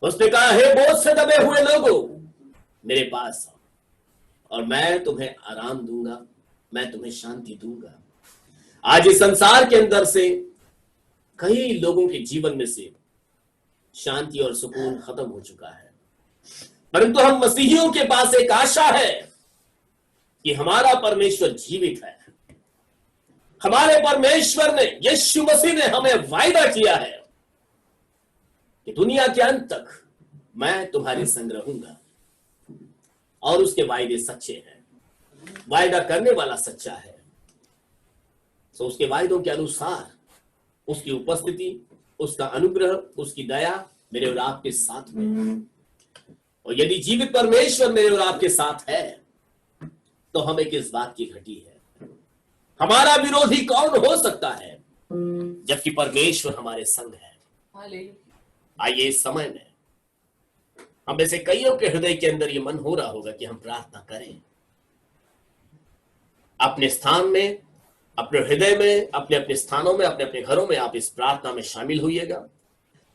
उसने कहा, हे बोझ से दबे हुए लोगों, मेरे पास आओ और मैं तुम्हें आराम दूंगा, मैं तुम्हें शांति दूंगा। आज इस संसार के अंदर से कई लोगों के जीवन में से शांति और सुकून खत्म हो चुका है, परंतु हम मसीहियों के पास एक आशा है कि हमारा परमेश्वर जीवित है। हमारे परमेश्वर ने, यीशु मसीह ने हमें वायदा किया है कि दुनिया के अंत तक मैं तुम्हारे संग रहूंगा, और उसके वायदे सच्चे हैं। वायदा करने वाला सच्चा है, तो उसके वायदों के अनुसार उसकी उपस्थिति, उसका अनुग्रह, उसकी दया मेरे और आपके साथ में। और यदि जीवित परमेश्वर मेरे और आपके साथ है तो हमें किस बात की घटी है? हमारा विरोधी कौन हो सकता है जबकि परमेश्वर हमारे संग है। आइए इस समय में हम में से कईयों के हृदय के अंदर ये मन हो रहा होगा कि हम प्रार्थना करें। अपने स्थान में, अपने हृदय में, अपने अपने स्थानों में, अपने अपने घरों में आप इस प्रार्थना में शामिल होइएगा।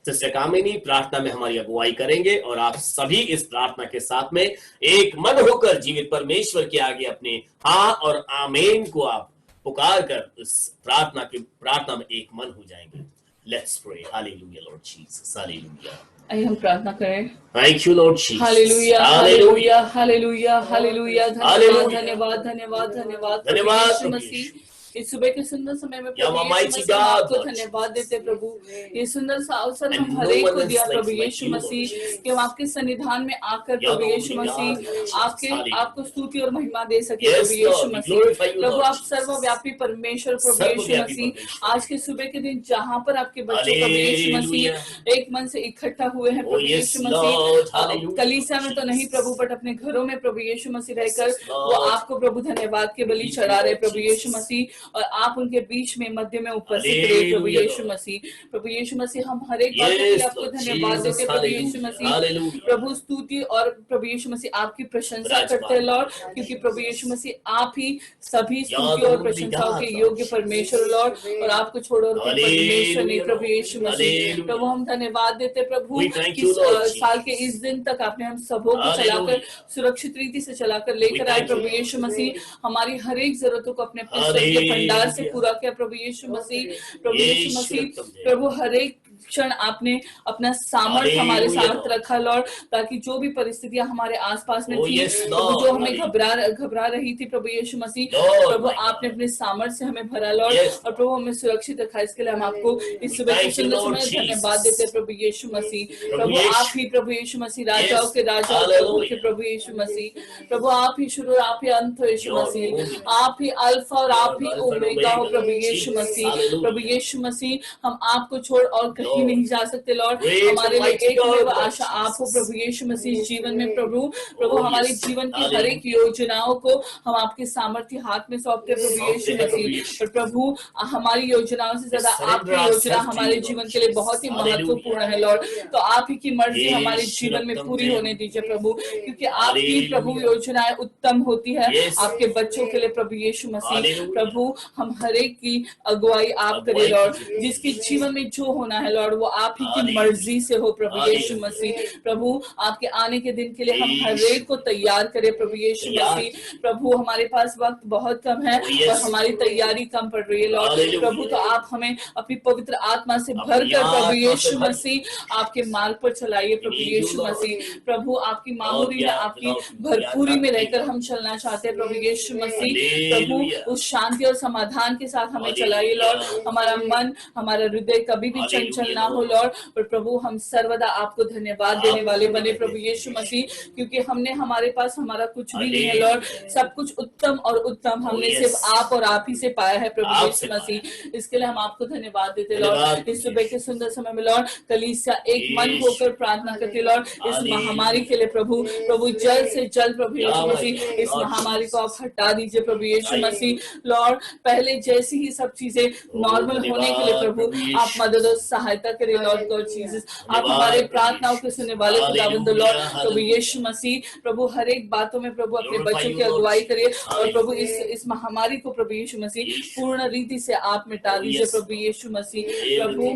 सिस्टर कामिनी प्रार्थना में हमारी अगुवाई करेंगे और आप सभी इस प्रार्थना के साथ में एक मन होकर जीवित परमेश्वर के आगे अपने हाँ और आमीन को आप पुकार कर इस प्रार्थना में एक मन हो जाएंगे। Let's pray. Hallelujah Lord Jesus, hallelujah. आइए हम प्रार्थना करें। Thank you Lord Jesus, hallelujah, hallelujah, hallelujah, hallelujah. धन्यवाद, धन्यवाद, धन्यवाद, धन्यवाद, धन्यवाद यीशु मसीह। इस सुबह के सुंदर समय में प्रभु Almighty यीशु मसीह God, आपको धन्यवाद देते प्रभु। ये सुंदर सा अवसर हम हर एक को दिया प्रभु यीशु मसीह कि हम आपके सन्निधान में आकर प्रभु यीशु मसीह आपको स्तुति और महिमा दे सके प्रभु यीशु मसीह। प्रभु आप सर्वव्यापी परमेश्वर प्रभु यीशु मसीह, आज के सुबह के दिन जहाँ पर आपके बच्चे प्रभु यीशु मसीह एक मन से इकट्ठा हुए हैं प्रभु यीशु मसीह, कलीसिया में तो नहीं प्रभु बट अपने घरों में प्रभु यीशु मसीह रहकर वो आपको प्रभु धन्यवाद के बलि चढ़ा रहे प्रभु यीशु मसीह, और आप उनके बीच में मध्य में उपस्थित रहे प्रभु यीशु मसीह। प्रभु यीशु मसीह हम हर एक बात के लिए आपको धन्यवाद देते प्रभु यीशु मसीह। प्रभु स्तुति और प्रभु यीशु मसीह आपकी प्रशंसा करते हैं लॉर्ड, क्योंकि प्रभु यीशु मसीह आप ही सभी स्तुति और प्रशंसाओं के योग्य परमेश्वर लॉर्ड, और आपको छोड़ो और परमेश्वर नहीं प्रभु यीशु मसीह। प्रभु हम धन्यवाद देते प्रभु कि साल के इस दिन तक आपने हम सबों को चलाकर सुरक्षित रीति से चलाकर लेकर आए प्रभु यीशु मसीह। हमारी हर एक जरूरतों को अपने भंडार से पूरा किया प्रभु यीशु मसीह। प्रभु यीशु मसीह प्रभु हर एक क्षण आपने अपना सामर्थ हमारे साथ रखा लॉर्ड, ताकि जो भी परिस्थितियां हमारे आसपास में थी प्रभु, जो हमें घबरा रही थी प्रभु यीशु मसीह, प्रभु आपने अपने सामर्थ से हमें भरा लॉर्ड, और प्रभु हमें सुरक्षित रखा। इसके लिए हम आपको इस सुबह के सुंदर समय धन्यवाद देते हैं प्रभु यीशु मसीह। प्रभु आप ही प्रभु यीशु मसीह राजाओं के राजा, प्रभु के प्रभु यीशु मसीह। प्रभु आप ही शुरू, आप ही अंत हो यीशु मसीह, आप ही अल्फा और आप ही ओमेगा हो प्रभु यीशु मसीह। प्रभु यीशु मसीह हम आपको छोड़ और कहीं नहीं जा सकते लॉर्ड। हमारे लिए एक आशा आप हो प्रभु यीशु मसीह जीवन में प्रभु हमारे जीवन की हर एक योजनाओं को हम आपके सामर्थ्य हाथ में सौंपते प्रभु यीशु मसीह। और प्रभु हमारी योजनाओं से ज्यादा आपकी योजना हमारे जीवन के लिए बहुत ही महत्वपूर्ण है लॉर्ड। तो आप ही की मर्जी हमारे जीवन में पूरी होने दीजिए प्रभु, क्योंकि आपकी प्रभु योजनाएं उत्तम होती है आपके बच्चों के लिए प्रभु यीशु मसीह। प्रभु हम हर एक की अगुवाई आप करें लॉर्ड, जिसके जीवन में जो होना है लॉर्ड वो आप ही की मर्जी से हो प्रभु यीशु मसीह। प्रभु आपके आने के दिन के लिए हम हर एक को तैयार करें प्रभु यीशु मसीह। प्रभु हमारे पास वक्त बहुत कम है और हमारी तैयारी कम पड़ रही है लॉर्ड। प्रभु तो आप हमें अपनी पवित्र आत्मा से भरकर प्रभु यीशु मसीह आपके मार्ग पर चलाइए प्रभु यीशु मसीह। प्रभु आपकी मामूली में, आपकी भरपूरी में रहकर हम चलना चाहते हैं प्रभु यीशु मसीह। प्रभु उस शांति और समाधान के साथ हमें चलाइए लॉर्ड। हमारा मन, हमारा हृदय कभी भी चंचल ना हो लॉर्ड। और प्रभु हम सर्वदा आपको धन्यवाद देने वाले बने प्रभु यीशु मसीह, क्योंकि हमने हमारे पास हमारा कुछ भी नहीं है लॉर्ड। सब कुछ उत्तम और उत्तम हमने सिर्फ आप और आप ही से पाया है प्रभु यीशु मसीह। इसके लिए हम आपको धन्यवाद देते लॉर्ड। इस सुबह के सुंदर समय में लॉर्ड कलीसिया एक मन होकर प्रार्थना करती लॉर्ड इस महामारी के लिए प्रभु जल्द से जल्द प्रभु यीशु मसीह इस महामारी को आप हटा दीजिए प्रभु यीशु मसीह। लॉर्ड पहले जैसी ही सब चीजें नॉर्मल होने के लिए प्रभु आप मदद और सहायता सहायता करें लॉर्ड गॉड जीसस। आप हमारे प्रार्थनाओं के सुनने वाले खुदावंद लॉर्ड प्रभु यीशु मसीह प्रभु हर एक बातों में प्रभु अपने बच्चों की अगुवाई करिए और प्रभु इस महामारी को प्रभु यीशु मसीह पूर्ण रीति से आप मिटा दीजिए प्रभु यीशु मसीह। प्रभु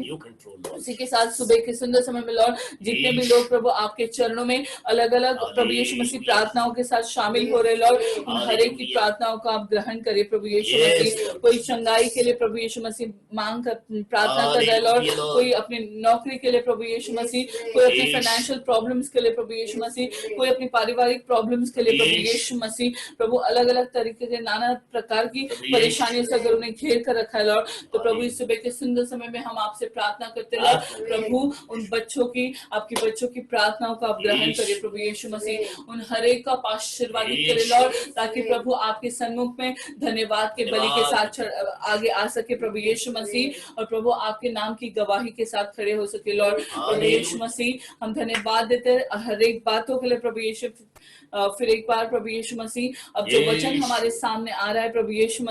उसी के साथ सुबह के सुंदर समय में लॉर्ड जितने भी लोग प्रभु आपके चरणों में अलग अलग प्रभु यीशु मसीह प्रार्थनाओं के साथ शामिल हो रहे लॉर्ड, उन हर एक की प्रार्थनाओं को आप ग्रहण करिए प्रभु यीशु मसीह। कोई चंगाई के लिए प्रभु यीशु मसीह मांग कर प्रार्थना कर रहा है लॉर्ड, कोई अपनी नौकरी के लिए प्रभु यीशु मसीह, कोई अपनी फाइनेंशियल प्रॉब्लम्स के लिए प्रभु यीशु मसीह, कोई अपनी पारिवारिक प्रॉब्लम्स के लिए प्रभु यीशु मसीह। प्रभु अलग अलग तरीके के नाना प्रकार की परेशानियों से अगर उन्हें घेर कर रखा है लॉर्ड, तो प्रभु इस सुबह के सुंदर समय में हम आपसे प्रार्थना करते हैं लॉर्ड, प्रभु उन बच्चों की आपके बच्चों की प्रार्थनाओं को आप ग्रहण करिए प्रभु यीशु मसीह। उन हर एक का आशीर्वादित करें लॉर्ड, ताकि प्रभु आपके सन्मुख में धन्यवाद के बलि के साथ आगे आ सके प्रभु यीशु मसीह, और प्रभु आपके नाम की गवाही के साथ खड़े हो सके लॉर्ड प्रभु यीशु मसीह। हम धन्यवाद देते हैं हर एक बातों के लिए प्रभु यीशु। फिर एक बार प्रभु यीशु मसीह, अब जो वचन हमारे सामने आ रहा है प्रभु यीशु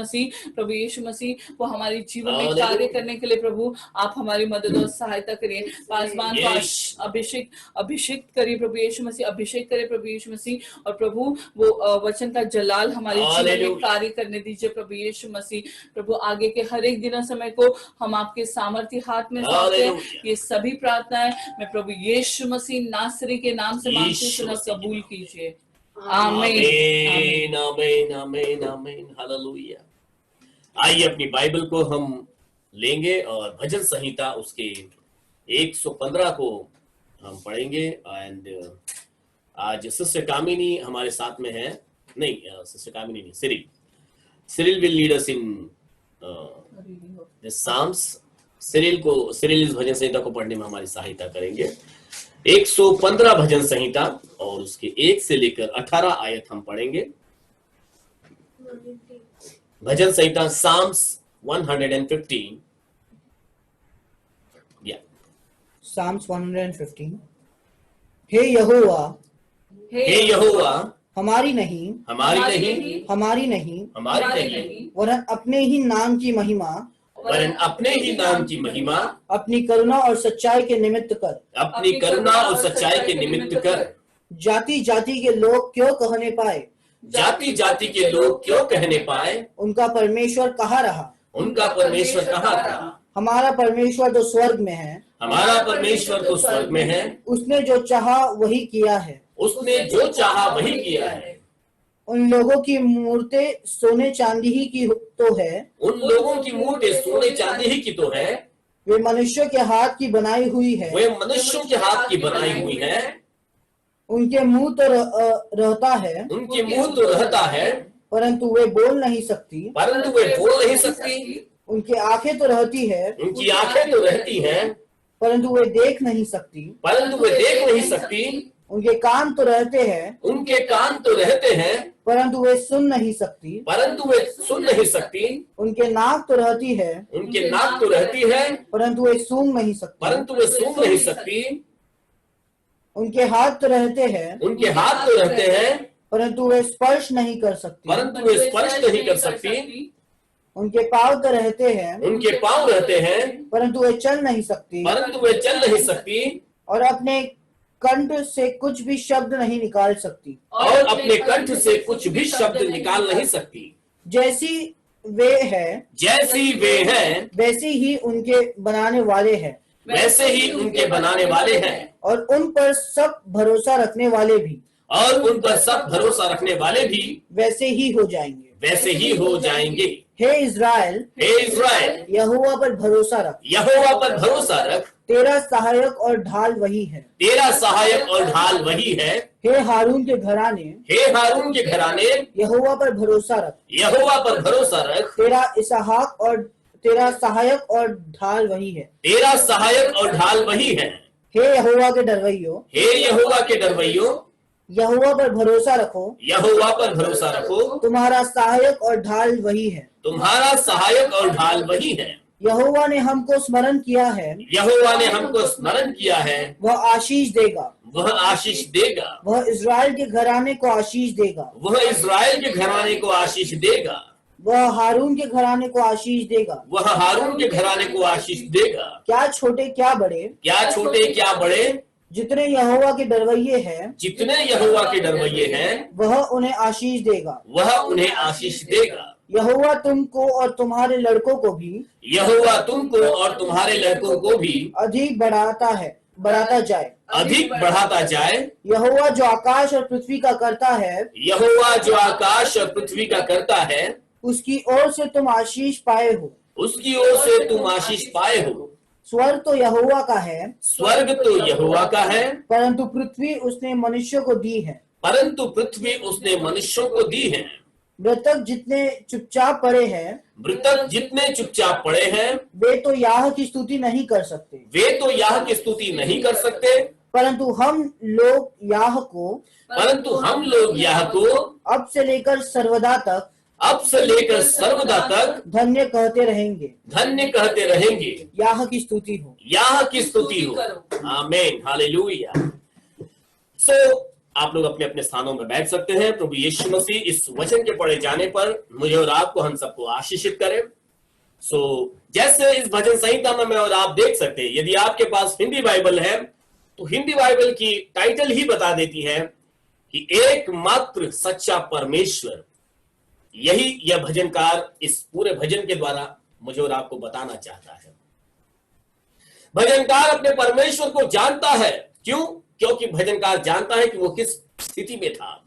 मसीह वो हमारे जीवन में कार्य करने के लिए प्रभु आप हमारी मदद और सहायता करिए। पासवान को अभिषेक करिए प्रभु यीशु मसीह, अभिषेक करिए प्रभु यीशु मसीह, और प्रभु वो वचन का जलाल हमारे जीवन में कार्य करने दीजिए प्रभु यीशु मसीह। प्रभु आगे के हर एक दिन समय को हम आपके सामर्थ्य हाथ में सौंपते हैं। ये सभी प्रार्थनाएं मैं प्रभु यीशु मसीह नासरी के नाम से मांगती हूं, कबूल कीजिए। आमीन आमीन आमीन आमीन हालेलुया। आइए अपनी बाइबल को हम लेंगे और भजन संहिता उसके 115 को हम पढ़ेंगे। एंड आज सिस्टर कामिनी हमारे साथ में है, नहीं सिस्टर कामिनी नहीं, Cyril will lead us in the Psalms. Cyril इस भजन संहिता को पढ़ने में हमारी सहायता करेंगे। 115 भजन संहिता और उसके 1 से लेकर 18 आयत हम पढ़ेंगे। भजन संहिता साम्स 115। Psalms 115। हे यहोवा हमारी नहीं वरन अपने ही नाम की महिमा अपनी करुणा और सच्चाई के निमित्त कर। जाति जाति के लोग क्यों कहने पाए उनका परमेश्वर कहाँ रहा। हमारा परमेश्वर तो स्वर्ग में है, उसने जो चाहा वही किया है। उन लोगों की मूर्तें सोने चांदी ही की तो है, वे मनुष्यों के हाथ की बनाई हुई है। उनके मुंह तो रहता है, परंतु वे बोल नहीं सकती। उनकी आंखें तो रहती है, परंतु वे देख नहीं सकती। उनके कान तो रहते हैं, परंतु वे सुन नहीं सकती। उनके नाक तो रहती है, परंतु वे सूंघ नहीं सकती। उनके हाथ तो रहते हैं, परंतु वे स्पर्श नहीं कर सकती। उनके पाँव तो रहते हैं, परंतु वे चल नहीं सकती। और अपने कंठ से कुछ भी शब्द नहीं निकाल सकती। जैसी वे हैं वैसे ही उनके बनाने वाले हैं, और उन पर सब भरोसा रखने वाले भी वैसे ही हो जाएंगे। हे इज़राइल यहोवा पर भरोसा रख, तेरा सहायक और ढाल वही है। हे हारून के घराने यहोवा पर भरोसा रख, तेरा सहायक और ढाल वही है। हे यहोवा के डरवैयो यहोवा पर भरोसा रखो, तुम्हारा सहायक और ढाल वही है। यहोवा ने हमको स्मरण किया है, वह आशीष देगा। वह इज़राइल के घराने को आशीष देगा। वह हारून के घराने को आशीष देगा। वह हारून के घराने को आशीष देगा। क्या छोटे क्या बड़े, क्या छोटे क्या बड़े, जितने यहोवा के डरवैये हैं, जितने यहोवा के डरवैये हैं, वह उन्हें आशीष देगा। वह उन्हें आशीष देगा। यहोवा तुमको और तुम्हारे लड़कों को भी, यहोवा तुमको और तुम्हारे लड़कों को भी अधिक बढ़ाता जाए, अधिक बढ़ाता जाए। यहोवा जो आकाश और पृथ्वी का करता है, यहोवा जो आकाश और पृथ्वी का करता है, उसकी ओर से तुम आशीष पाए हो। उसकी ओर से तुम आशीष पाए हो। स्वर्ग तो यहोवा का है, स्वर्ग तो यहोवा का है, परंतु पृथ्वी उसने मनुष्यों को दी है। परंतु पृथ्वी उसने मनुष्यों को दी है। मृतक जितने चुपचाप पड़े हैं, मृतक जितने चुपचाप पड़े हैं, वे तो याह की स्तुति नहीं कर सकते। वे तो याह की स्तुति नहीं कर सकते। परंतु हम लोग याह को, परंतु हम लोग याह को अब से लेकर सर्वदा तक, अब से लेकर सर्वदा तक धन्य कहते रहेंगे। धन्य कहते रहेंगे। याह की स्तुति हो, याह की स्तुति हो। आमीन, हालेलुया। सो आप लोग अपने अपने स्थानों में बैठ सकते हैं। प्रभु यीशु मसीह इस वचन के पढ़े जाने पर मुझे और आपको, हम सबको आशीषित करें। सो जैसे इस भजन संहिता में मैं और आप देख सकते हैं, यदि आपके पास हिंदी बाइबल है तो हिंदी बाइबल की टाइटल ही बता देती है कि एकमात्र सच्चा परमेश्वर। यही यह भजनकार इस पूरे भजन के द्वारा मुझे और आपको बताना चाहता है। भजनकार अपने परमेश्वर को जानता है। क्यों? क्योंकि भजनकार जानता है कि वो किस स्थिति में था।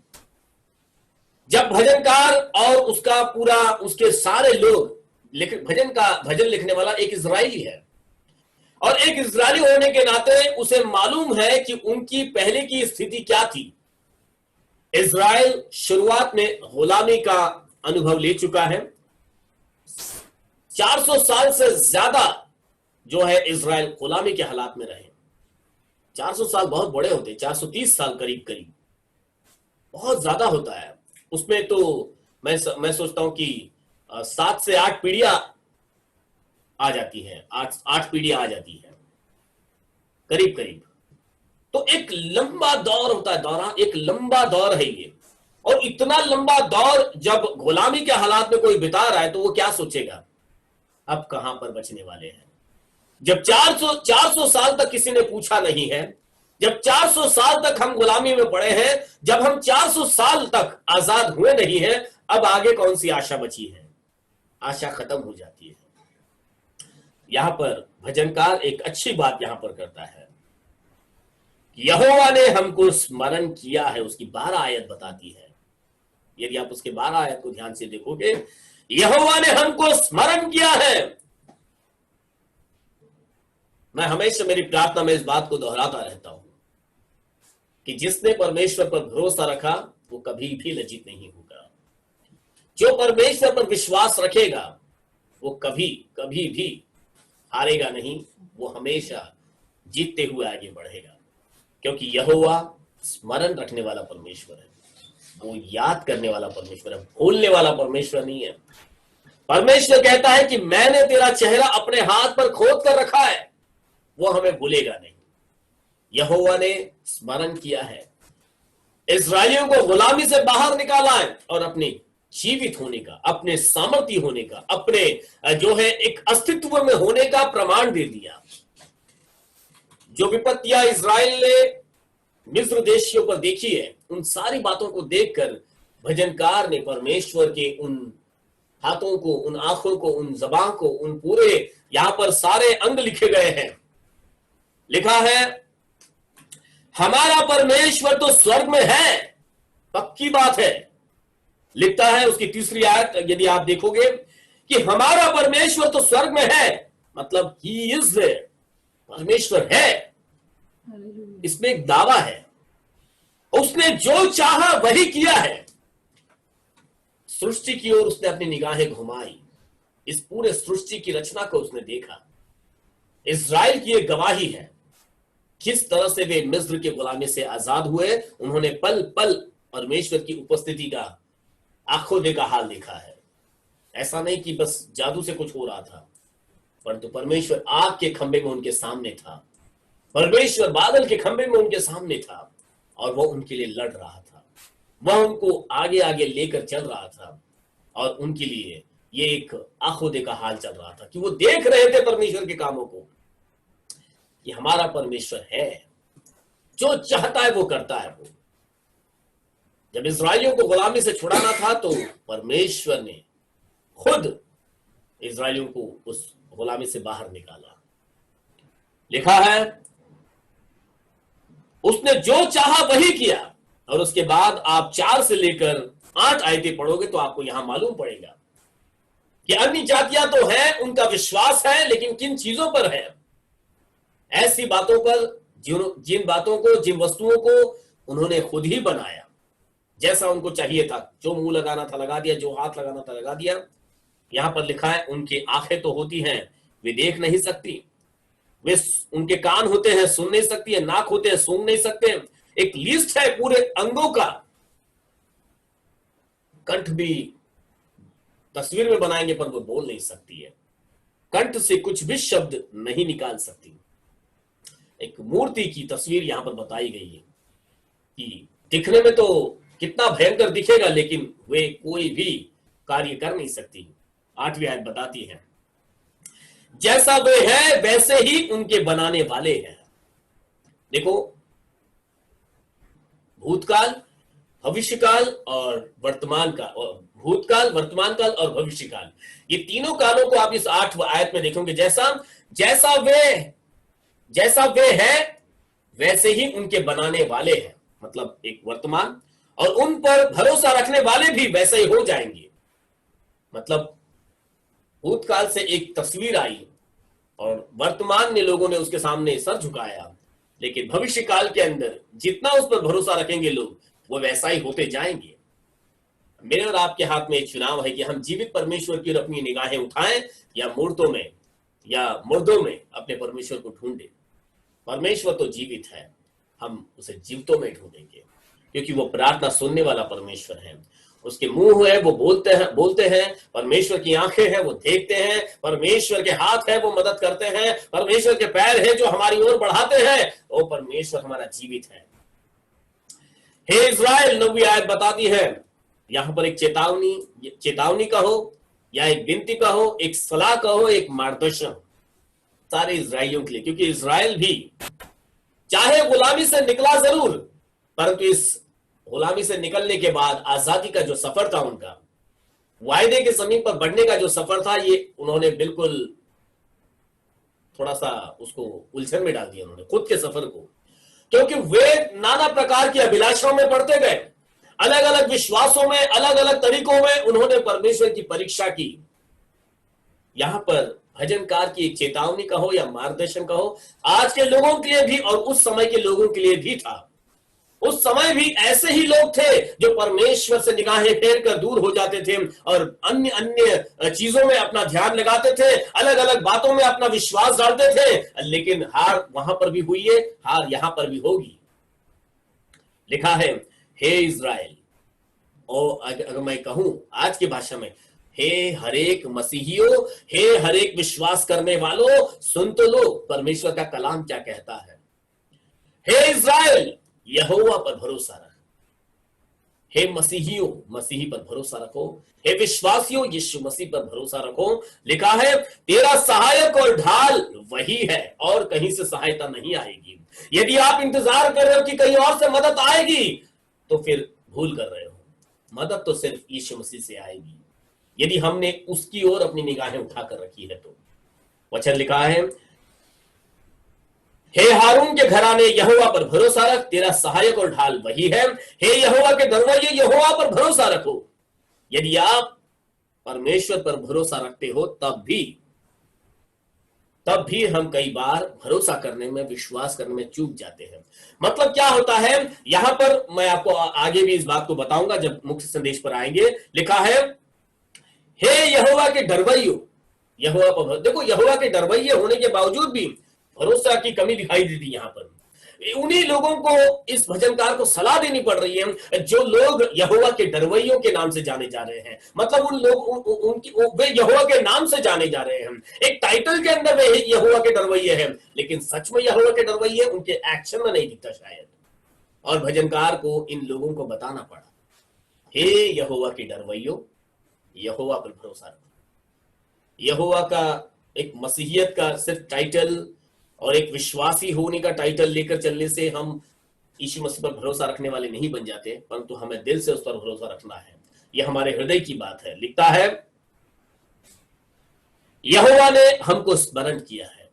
जब भजनकार और उसका पूरा, उसके सारे लोग, भजन लिखने वाला एक इजरायली है, और एक इजरायली होने के नाते उसे मालूम है कि उनकी पहले की स्थिति क्या थी। इजराइल शुरुआत में गुलामी का अनुभव ले चुका है। 400 साल से ज्यादा जो है इजराइल गुलामी के हालात में रहे। 400 साल बहुत बड़े होते, 430 साल करीब करीब बहुत ज्यादा होता है। उसमें तो मैं सोचता हूं कि 7 से 8 पीढ़ियां आ जाती है, 8 पीढ़ियां आ जाती है करीब करीब। तो एक लंबा दौर होता है, एक लंबा दौर है ये। और इतना लंबा दौर जब गुलामी के हालात में कोई बिता रहा है तो वो क्या सोचेगा, अब कहां पर बचने वाले हैं। जब 400 साल तक किसी ने पूछा नहीं है, जब 400 साल तक हम गुलामी में पड़े हैं, जब हम 400 साल तक आजाद हुए नहीं हैं, अब आगे कौन सी आशा बची है? आशा खत्म हो जाती है। यहां पर भजनकार एक अच्छी बात यहां पर करता है, यहोवा ने हमको स्मरण किया है। उसकी 12 आयत बताती है। यदि आप उसके 12 आयत को ध्यान से देखोगे, यहोवा ने हमको स्मरण किया है। मैं हमेशा मेरी प्रार्थना में इस बात को दोहराता रहता हूं कि जिसने परमेश्वर पर भरोसा रखा वो कभी भी लज्जित नहीं होगा। जो परमेश्वर पर विश्वास रखेगा वो कभी कभी भी हारेगा नहीं, वो हमेशा जीतते हुए आगे बढ़ेगा। क्योंकि यहोवा स्मरण रखने वाला परमेश्वर है, वो याद करने वाला परमेश्वर है, भूलने वाला परमेश्वर नहीं है। परमेश्वर कहता है कि मैंने तेरा चेहरा अपने हाथ पर खोद कर रखा है, वो हमें भूलेगा नहीं। यहोवा ने स्मरण किया है, इस्राएलियों को गुलामी से बाहर निकाला है और अपने जीवित होने का, अपने सामर्थ्य होने का, अपने जो है एक अस्तित्व में होने का प्रमाण दे दिया। जो विपत्तियां इस्राएल ने मिस्र देशियों पर देखी है, उन सारी बातों को देखकर भजनकार ने परमेश्वर के उन हाथों को, उन आंखों को, उन ज़बान को, उन पूरे यहां पर सारे अंग लिखे गए हैं। लिखा है हमारा परमेश्वर तो स्वर्ग में है, पक्की बात है। लिखता है उसकी 3री आयत यदि आप देखोगे कि हमारा परमेश्वर तो स्वर्ग में है, मतलब ही इज देयर, परमेश्वर है। इसमें एक दावा है, उसने जो चाहा वही किया है। सृष्टि की ओर उसने अपनी निगाहें घुमाई, इस पूरे सृष्टि की रचना को उसने देखा। इस्राएल की एक गवाही है किस तरह से वे मिस्र के गुलामी से आजाद हुए। उन्होंने पल पल परमेश्वर की उपस्थिति का, आंखों देखा हाल देखा है। ऐसा नहीं कि बस जादू से कुछ हो रहा था, परंतु परमेश्वर आग के खंभे में उनके सामने था, परमेश्वर बादल के खंभे में उनके सामने था और वो उनके लिए लड़ रहा था, वह उनको आगे आगे लेकर चल रहा था। और उनके लिए ये एक आखोदे का हाल चल रहा था कि वो देख रहे थे परमेश्वर के कामों को, कि हमारा परमेश्वर है, जो चाहता है वो करता है। वो जब इस्राएलियों को गुलामी से छुड़ाना था तो परमेश्वर ने खुद इस्राएलियों को उस गुलामी से बाहर निकाला। लिखा है उसने जो चाहा वही किया। और उसके बाद आप 4 से लेकर 8 आयतें पढ़ोगे तो आपको यहां मालूम पड़ेगा कि अन्य जातियां तो हैं, उनका विश्वास है, लेकिन किन चीजों पर है? ऐसी बातों पर जिन बातों को, जिन वस्तुओं को उन्होंने खुद ही बनाया जैसा उनको चाहिए था। जो मुंह लगाना था लगा दिया, जो हाथ लगाना था लगा दिया। यहां पर लिखा है उनकी आंखें तो होती हैं, वे देख नहीं सकती, वे उनके कान होते हैं, सुन नहीं सकती है, नाक होते हैं, सूंघ नहीं सकते। एक लिस्ट है पूरे अंगों का। कंठ भी तस्वीर में बनाएंगे पर वो बोल नहीं सकती है, कंठ से कुछ भी शब्द नहीं निकाल सकती। एक मूर्ति की तस्वीर यहां पर बताई गई है कि दिखने में तो कितना भयंकर दिखेगा, लेकिन वे कोई भी कार्य कर नहीं सकती। 8वीं आयत बताती है जैसा वे है वैसे ही उनके बनाने वाले हैं। देखो, भूतकाल, भविष्यकाल और वर्तमान काल, भूतकाल, वर्तमान काल और भविष्यकाल, ये तीनों कालों को आप इस 8वीं आयत में देखोगे। जैसा वे है वैसे ही उनके बनाने वाले हैं, मतलब एक वर्तमान, और उन पर भरोसा रखने वाले भी वैसे ही हो जाएंगे। मतलब भूतकाल से एक तस्वीर आई और वर्तमान में लोगों ने उसके सामने सर झुकाया, लेकिन भविष्य काल के अंदर जितना उस पर भरोसा रखेंगे लोग, वो वैसा ही होते जाएंगे। मेरे और आपके हाथ में एक चुनाव है कि हम जीवित परमेश्वर की ओर अपनी निगाहें उठाएं या मूर्तों में या मुर्दों में अपने परमेश्वर को ढूंढें। परमेश्वर तो जीवित है, हम उसे जीवितों में ढूंढेंगे, क्योंकि वो प्रार्थना सुनने वाला परमेश्वर है। उसके मुंह है, वो बोलते हैं। परमेश्वर की आंखें हैं, वो देखते हैं। परमेश्वर के हाथ है, वो मदद करते हैं। परमेश्वर के पैर है जो हमारी ओर बढ़ाते हैं। वो परमेश्वर हमारा जीवित है। हे इज़राइल, 9वीं आयत बताती है, यहां पर एक चेतावनी का हो या एक विनती का हो, एक सलाह का हो, एक मार्गदर्शन सारे इज़राइलियों के लिए, क्योंकि इज़राइल भी चाहे गुलामी से निकला जरूर, परंतु इस गुलामी से निकलने के बाद आजादी का जो सफर था, उनका वायदे के जमीन पर बढ़ने का जो सफर था, ये उन्होंने बिल्कुल थोड़ा सा उसको उलझन में डाल दिया उन्होंने खुद के सफर को, क्योंकि वे नाना प्रकार की अभिलाषाओं में पड़ते गए, अलग अलग विश्वासों में, अलग अलग तरीकों में उन्होंने परमेश्वर की परीक्षा की। यहां पर भजनकार की एक चेतावनी का हो या मार्गदर्शन का हो, आज के लोगों के लिए भी और उस समय के लोगों के लिए भी था। उस समय भी ऐसे ही लोग थे जो परमेश्वर से निगाहें फेर कर दूर हो जाते थे और अन्य चीजों में अपना ध्यान लगाते थे, अलग अलग बातों में अपना विश्वास डालते थे। लेकिन हार वहां पर भी हुई है, हार यहां पर भी होगी। लिखा है, हे इज़राइल, और अगर मैं कहूं आज की भाषा में, हे हरेक मसीहियों, हे हरेक विश्वास करने वालों, सुन तो लो परमेश्वर का कलाम क्या कहता है। हे इज़राइल, यहोवा पर भरोसा रख। हे मसीहियों, मसीही पर भरोसा रखो। हे विश्वासियों, यीशु मसीह पर भरोसा रखो। लिखा है, तेरा सहायक और ढाल वही है और कहीं से सहायता नहीं आएगी। यदि आप इंतजार कर रहे हो कि कहीं और से मदद आएगी, तो फिर भूल कर रहे हो। मदद तो सिर्फ यीशु मसीह से आएगी, यदि हमने उसकी ओर अपनी निगाहें उठाकर रखी है तो। वचन लिखा है, हे हारून के घराने, यहोवा पर भरोसा रख, तेरा सहायक और ढाल वही है। हे यहोवा के दरवाजे, यहोवा पर भरोसा रखो। यदि आप परमेश्वर पर भरोसा रखते हो, तब भी हम कई बार भरोसा करने में, विश्वास करने में चूक जाते हैं। मतलब क्या होता है, यहां पर मैं आपको आगे भी इस बात को बताऊंगा जब मुख्य संदेश पर आएंगे। लिखा है, हे यहोवा के डरवैयों, यहोवा पर देखो, यहोवा के डरवैये होने के बावजूद भी भरोसा की कमी दिखाई देती। यहां पर उन्हीं लोगों को, इस भजनकार को सलाह देनी पड़ रही है जो लोग यहोवा के डरवैयों के नाम से जाने जा रहे हैं। मतलब उन लोग वे यहोवा के नाम से जाने जा रहे हैं, एक टाइटल के अंदर वे यहोवा के डरवैये हैं, लेकिन सच में यहोवा के डरवैये उनके एक्शन में नहीं दिखता शायद। और भजनकार को इन लोगों को बताना पड़ा, हे यहोवा के डरवैयों, यहोवा पर भरोसा रखो। यहोवा का एक मसीहियत का सिर्फ टाइटल और एक विश्वासी होने का टाइटल लेकर चलने से हम यीशु मसीह पर भरोसा रखने वाले नहीं बन जाते, परंतु हमें दिल से उस पर भरोसा रखना है। यह हमारे हृदय की बात है। लिखता है यहोवा ने हमको स्मरण किया है,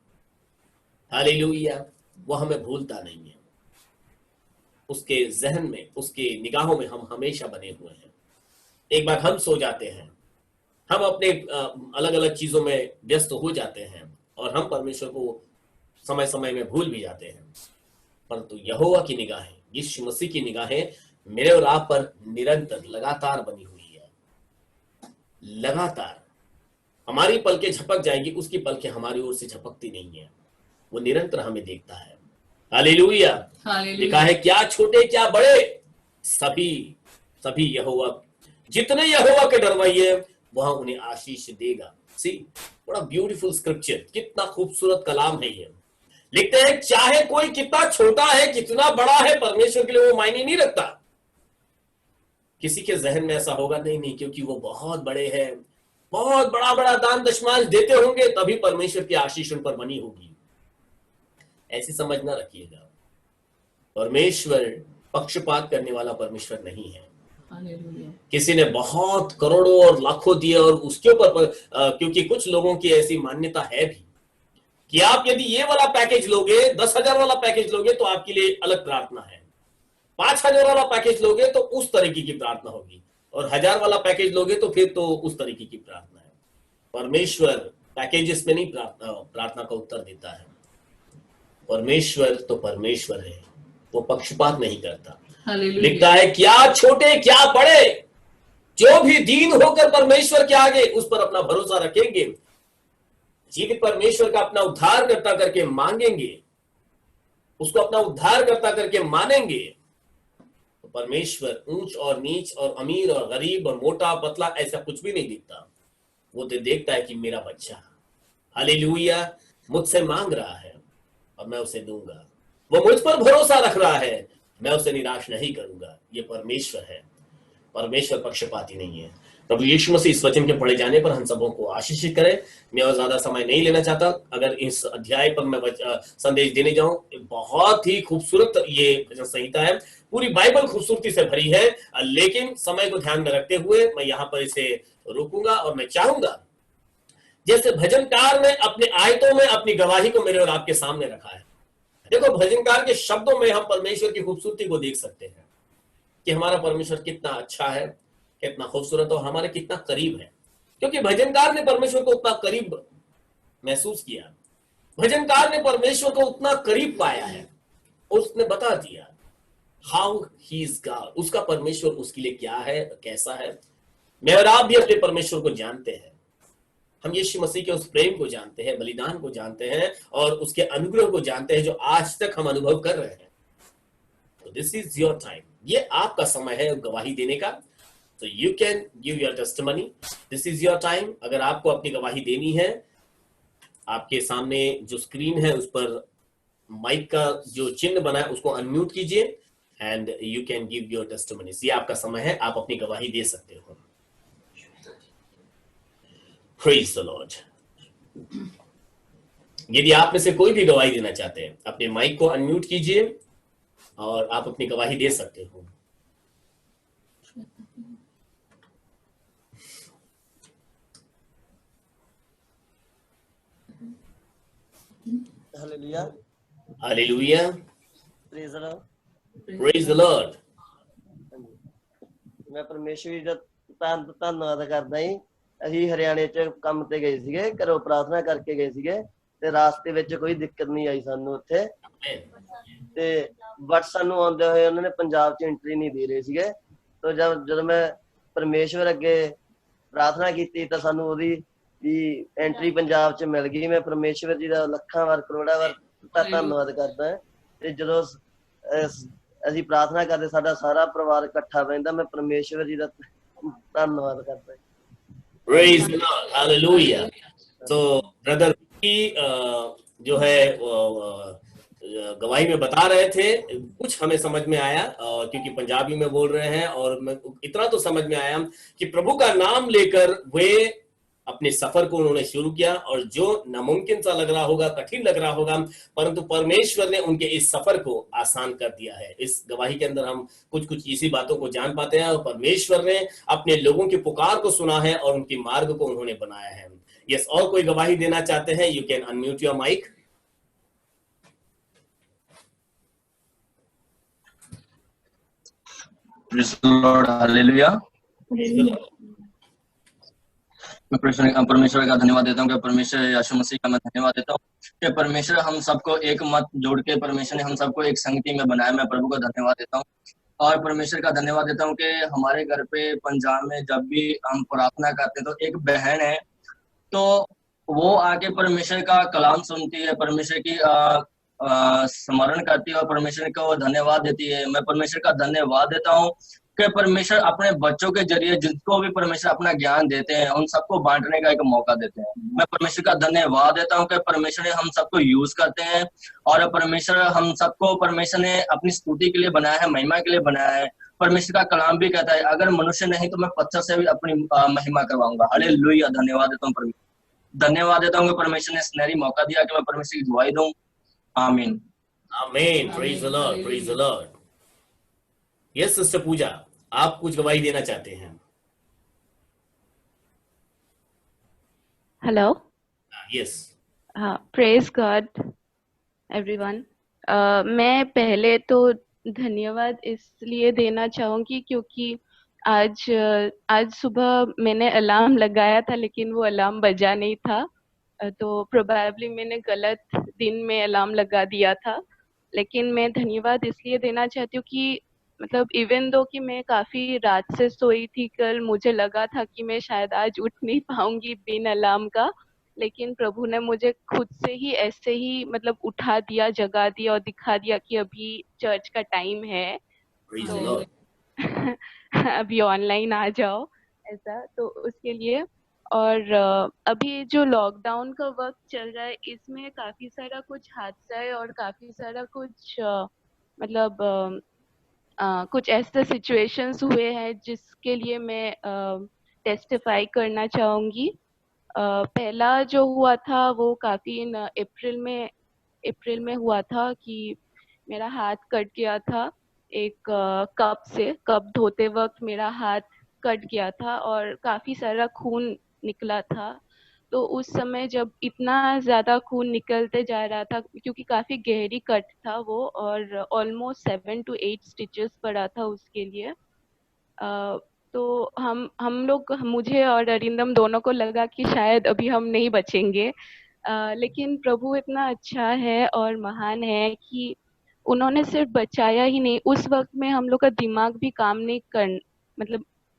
हालेलुया, वो हमें भूलता नहीं है। उसके जहन में, उसके निगाहों में हम हमेशा बने हुए हैं। एक बार हम सो जाते हैं, हम अपने अलग अलग चीजों में व्यस्त हो जाते हैं और हम परमेश्वर को समय समय में भूल भी जाते हैं, परंतु यहोवा की निगाहें, यीशु मसीह की निगाहें मेरे और आप पर निरंतर लगातार बनी हुई है। लगातार हमारी पलकें झपक जाएंगी, उसकी पलकें हमारी ओर से झपकती नहीं है। वो निरंतर हमें देखता है। हालेलुया। लिखा है क्या छोटे क्या बड़े, सभी यहोवा, जितने यहोवा के डरवाइए वह उन्हें आशीष देगा। सी, बड़ा ब्यूटीफुल स्क्रिप्चर, कितना खूबसूरत कलाम है ये। लिखते हैं चाहे कोई कितना छोटा है कितना बड़ा है, परमेश्वर के लिए वो मायने नहीं रखता। किसी के जहन में ऐसा होगा नहीं, क्योंकि वो बहुत बड़े हैं, बहुत बड़ा बड़ा दान दशमांश देते होंगे, तभी परमेश्वर की आशीष उन पर बनी होगी। ऐसी समझ ना रखिएगा। परमेश्वर पक्षपात करने वाला परमेश्वर नहीं है। किसी ने बहुत करोड़ों और लाखों दिए और उसके ऊपर क्योंकि कुछ लोगों की ऐसी मान्यता है भी कि आप यदि ये वाला पैकेज लोगे, 10,000 वाला पैकेज लोगे तो आपके लिए अलग प्रार्थना है, 5,000 वाला पैकेज लोगे तो उस तरीके की प्रार्थना होगी, और 1,000 वाला पैकेज लोगे तो फिर तो उस तरीके की प्रार्थना है। परमेश्वर पैकेजेस में नहीं प्रार्थना का उत्तर देता है। परमेश्वर तो परमेश्वर है, वो पक्षपात नहीं करता। लिखता है क्या छोटे क्या बड़े, जो भी दीन होकर परमेश्वर के आगे उस पर अपना भरोसा रखेंगे, जीवित परमेश्वर का अपना उद्धारकर्ता करके मांगेंगे, उसको अपना उद्धारकर्ता करके मानेंगे, तो परमेश्वर ऊंच और नीच और अमीर और गरीब और मोटा पतला ऐसा कुछ भी नहीं देखता। वो तो देखता है कि मेरा बच्चा हालेलुया मुझसे मांग रहा है और मैं उसे दूंगा। वो मुझ पर भरोसा रख रहा है, मैं उसे निराश नहीं करूंगा। ये परमेश्वर है। परमेश्वर पक्षपाती नहीं है। प्रभु यीशु मसीह इस वचन के पढ़े जाने पर हम सबों को आशीषित करे। मैं और ज्यादा समय नहीं लेना चाहता। अगर इस अध्याय पर मैं संदेश देने जाऊं, बहुत ही खूबसूरत ये भजन संहिता है, पूरी बाइबल खूबसूरती से भरी है, लेकिन समय को ध्यान में रखते हुए मैं यहाँ पर इसे रोकूंगा और मैं चाहूंगा जैसे भजनकार ने अपने आयतों में अपनी गवाही को मेरे और आपके सामने रखा है। देखो, भजनकार के शब्दों में हम परमेश्वर की खूबसूरती को देख सकते हैं कि हमारा परमेश्वर कितना अच्छा है, कितना खूबसूरत और हमारे कितना करीब है, क्योंकि भजनकार ने परमेश्वर को उतना करीब महसूस किया, भजनकार ने परमेश्वर को उतना करीब पाया है, उसने बता दिया हाउ ही इज गॉड, उसका परमेश्वर उसके लिए क्या है, कैसा है। मैं और आप भी अपने परमेश्वर को जानते हैं। हम यीशु मसीह के उस प्रेम को जानते हैं, बलिदान को जानते हैं और उसके अनुग्रह को जानते हैं जो आज तक हम अनुभव कर रहे हैं। तो दिस इज योर टाइम, ये आपका समय है गवाही देने का। तो you can give your testimony, this is your time. अगर आपको अपनी गवाही देनी है, आपके सामने जो स्क्रीन है उस पर माइक का जो चिन्ह बना है उसको अनम्यूट कीजिए and you can give your testimony. ये आपका समय है, आप अपनी गवाही दे सकते हो। Praise the Lord। यदि आप में से कोई भी गवाही देना चाहते हैं, अपने माइक को अनम्यूट कीजिए और आप अपनी गवाही दे सकते हो। Hallelujah, hallelujah, praise the lord, praise the Lord. मैं परमेश्वर जी ਦਾ ਧੰਨਵਾਦ ਕਰਦਾ ਜੀ। ਅਸੀਂ ਹਰਿਆਣੇ ਚ ਕੰਮ ਤੇ ਗਏ ਸੀਗੇ, ਘਰੋਂ ਪ੍ਰਾਰਥਨਾ ਕਰਕੇ ਗਏ ਸੀਗੇ ਤੇ ਰਾਸਤੇ ਵਿੱਚ ਕੋਈ ਦਿੱਕਤ ਨਹੀਂ ਆਈ ਸਾਨੂੰ ਉੱਥੇ, ਤੇ ਬਟ ਸਾਨੂੰ ਆਉਂਦੇ ਹੋਏ ਉਹਨਾਂ ਨੇ ਪੰਜਾਬ ਚ ਐਂਟਰੀ ਨਹੀਂ ਦੇ ਰਹੇ ਸੀਗੇ। ਤਾਂ ਜਦੋਂ ਮੈਂ ਪਰਮੇਸ਼ਵਰ ਅੱਗੇ ਪ੍ਰਾਰਥਨਾ ਕੀਤੀ ਤਾਂ ਸਾਨੂੰ ਉਹਦੀ ਵੀ ਐਂਟਰੀ ਪੰਜਾਬ ਚ ਮਿਲ ਗਈ। ਮੈਂ ਪਰਮੇਸ਼ਵਰ ਜੀ ਦਾ ਲੱਖਾਂ ਵਾਰ ਕਰੋੜਾਂ ਵਾਰ ਧੰਨਵਾਦ ਕਰਦਾ। ਤੇ ਜਦੋਂ ਅਸੀਂ ਪ੍ਰਾਰਥਨਾ ਕਰਦੇ ਸਾਡਾ ਸਾਰਾ ਪਰਿਵਾਰ ਇਕੱਠਾ ਬਹਿੰਦਾ, ਮੈਂ ਪਰਮੇਸ਼ਵਰ ਜੀ ਦਾ ਧੰਨਵਾਦ ਕਰਦਾ। Praise the Lord, hallelujah। तो ब्रदर जो है गवाही में बता रहे थे, कुछ हमें समझ में आया, क्योंकि पंजाबी में बोल रहे हैं, और इतना तो समझ में आया कि प्रभु का नाम लेकर वे अपने सफर को उन्होंने शुरू किया, और जो नामुमकिन सा लग रहा होगा, कठिन लग रहा होगा, परंतु परमेश्वर ने उनके इस सफर को आसान कर दिया है। इस गवाही के अंदर हम कुछ कुछ इसी बातों को जान पाते हैं, और परमेश्वर ने अपने लोगों की पुकार को सुना है और उनकी मार्ग को उन्होंने बनाया है। यस, और कोई गवाही देना चाहते हैं? You can unmute your mike. Praise the Lord, हालेलुया। मैं परमेश्वर का धन्यवाद देता हूँ कि परमेश्वर यीशु मसीह का मैं धन्यवाद देता हूँ कि परमेश्वर हम सबको एक मत जोड़ के परमेश्वर ने हम सबको एक संगति में बनाया। मैं प्रभु का धन्यवाद देता हूँ, और परमेश्वर का धन्यवाद देता हूँ कि हमारे घर पे पंजाब में जब भी हम प्रार्थना करते हैं तो एक बहन है, तो वो आके परमेश्वर का कलाम सुनती है, परमेश्वर की स्मरण करती है और परमेश्वर को धन्यवाद देती है। मैं परमेश्वर का धन्यवाद देता हूँ कि परमेश्वर अपने बच्चों के जरिए जिनको भी परमेश्वर अपना ज्ञान देते हैं उन सबको बांटने का एक मौका देते हैं। मैं परमेश्वर का धन्यवाद देता हूँ कि परमेश्वर ने हम सबको यूज करते हैं, और परमेश्वर हम सबको परमेश्वर ने अपनी स्तुति के लिए बनाया है, महिमा के लिए बनाया है। परमेश्वर का कलाम भी कहता है अगर मनुष्य नहीं तो मैं पत्थर से भी अपनी महिमा करवाऊंगा। हालेलुया। धन्यवाद देता हूँ, धन्यवाद देता हूँ कि परमेश्वर ने सुनहरी मौका दिया कि मैं परमेश्वर की दुआई दूं। आमीन। आमीन। Praise the lord, praise the lord. Yes sister Puja, आप कुछ गवाही देना चाहते हैं? Hello. Yes. Praise God everyone. मैं पहले तो धन्यवाद इसलिए देना चाहूंगी क्योंकि आज सुबह मैंने अलार्म लगाया था लेकिन वो अलार्म बजा नहीं था, तो प्रोबेबली मैंने गलत दिन में अलार्म लगा दिया था। लेकिन मैं धन्यवाद इसलिए देना चाहती हूँ कि मतलब इवन दो कि मैं काफी रात से सोई थी कल, मुझे लगा था कि मैं शायद आज उठ नहीं पाऊंगी बिन अलार्म का, लेकिन प्रभु ने मुझे खुद से ही ऐसे ही मतलब उठा दिया, जगा दिया और दिखा दिया कि अभी चर्च का टाइम है, तो अभी ऑनलाइन आ जाओ, ऐसा। तो उसके लिए, और अभी जो लॉकडाउन का वक्त चल रहा है इसमें काफी सारा कुछ हादसा है और काफी सारा कुछ मतलब कुछ ऐसे सिचुएशंस हुए हैं जिसके लिए मैं टेस्टिफाई करना चाहूंगी। पहला जो हुआ था वो काफी अप्रैल में हुआ था कि मेरा हाथ कट गया था। एक कप धोते वक्त मेरा हाथ कट गया था और काफी सारा खून निकला था। तो उस समय जब इतना ज्यादा खून निकलते जा रहा था क्योंकि काफी गहरी कट था वो, और ऑलमोस्ट 7 to 8 स्टिचेस पड़ा था उसके लिए। तो हम लोग, मुझे और अरिंदम दोनों को लगा कि शायद अभी हम नहीं बचेंगे, लेकिन प्रभु इतना अच्छा है और महान है कि उन्होंने सिर्फ बचाया ही नहीं, उस वक्त में हम लोग का दिमाग भी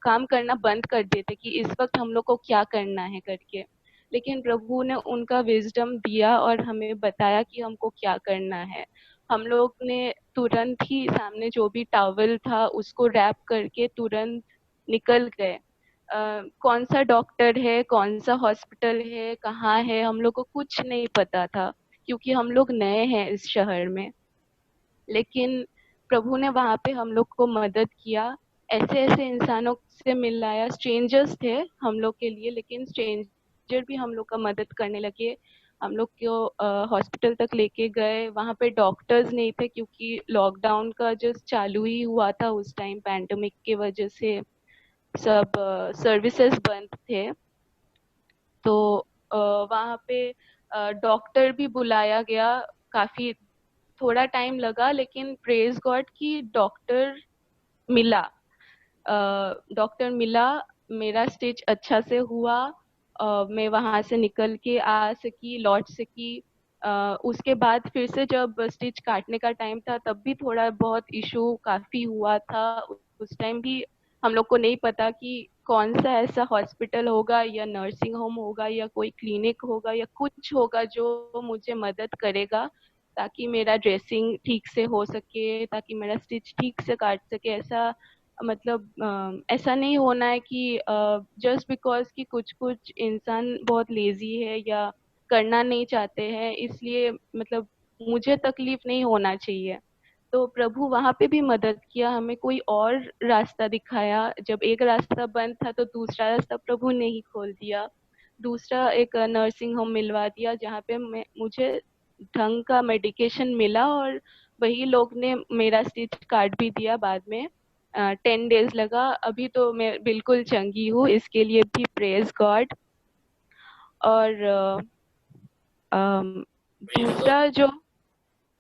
काम करना बंद कर देते कि इस वक्त हम लोग को क्या करना है करके, लेकिन प्रभु ने उनका विजडम दिया और हमें बताया कि हमको क्या करना है। हम लोग ने तुरंत ही सामने जो भी टॉवल था उसको रैप करके तुरंत निकल गए। कौन सा डॉक्टर है, कौन सा हॉस्पिटल है, कहाँ है, हम लोग को कुछ नहीं पता था क्योंकि हम लोग नए हैं इस शहर में। लेकिन प्रभु ने वहाँ पे हम लोग को मदद किया, ऐसे ऐसे इंसानों से मिलाया, स्ट्रेंजर्स थे हम लोग के लिए, लेकिन स्ट्रेंजर भी हम लोग का मदद करने लगे। हम लोग को हॉस्पिटल तक लेके गए, वहाँ पे डॉक्टर्स नहीं थे क्योंकि लॉकडाउन का जस्ट चालू ही हुआ था उस टाइम, पैंडेमिक की वजह से सब सर्विसेज बंद थे। तो वहाँ पे डॉक्टर भी बुलाया गया, काफी थोड़ा टाइम लगा लेकिन प्रेज गॉड कि डॉक्टर मिला, मेरा स्टिच अच्छा से हुआ, मैं वहां से निकल के आ सकी, लौट सकी। उसके बाद फिर से जब स्टिच काटने का टाइम था तब भी थोड़ा बहुत इशू काफी हुआ था। उस टाइम भी हम लोग को नहीं पता कि कौन सा ऐसा हॉस्पिटल होगा या नर्सिंग होम होगा या कोई क्लिनिक होगा या कुछ होगा जो मुझे मदद करेगा ताकि मेरा ड्रेसिंग ठीक से हो सके, ताकि मेरा स्टिच ठीक से काट सके। ऐसा मतलब ऐसा नहीं होना है कि जस्ट बिकॉज कि कुछ इंसान बहुत लेजी है या करना नहीं चाहते हैं इसलिए मतलब मुझे तकलीफ नहीं होना चाहिए। तो प्रभु वहां पे भी मदद किया, हमें कोई और रास्ता दिखाया। जब एक रास्ता बंद था तो दूसरा रास्ता प्रभु ने ही खोल दिया। दूसरा एक नर्सिंग होम मिलवा दिया जहाँ पे मुझे ढंग का मेडिकेशन मिला, और वही लोग ने मेरा स्टिच काट भी दिया बाद में। 10 डेज लगा। अभी तो मैं बिल्कुल चंगी हूँ, इसके लिए भी प्रेज गॉड। और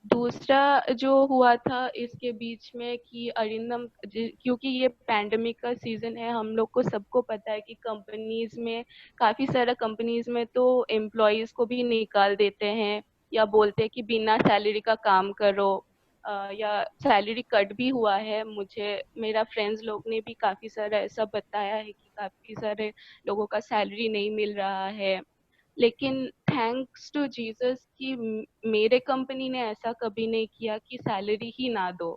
दूसरा जो हुआ था इसके बीच में कि अरिंदम, क्योंकि ये पैंडेमिक का सीजन है, हम लोग को सबको पता है कि कंपनीज में, काफी सारा कंपनीज में तो एम्प्लॉयज को भी निकाल देते हैं या बोलते हैं कि बिना सैलरी का काम करो, या सैलरी कट भी हुआ है। मुझे मेरा फ्रेंड्स लोग ने भी काफी सारा ऐसा बताया है कि काफी सारे लोगों का सैलरी नहीं मिल रहा है। लेकिन थैंक्स टू जीसस कि मेरे कंपनी ने ऐसा कभी नहीं किया कि सैलरी ही ना दो।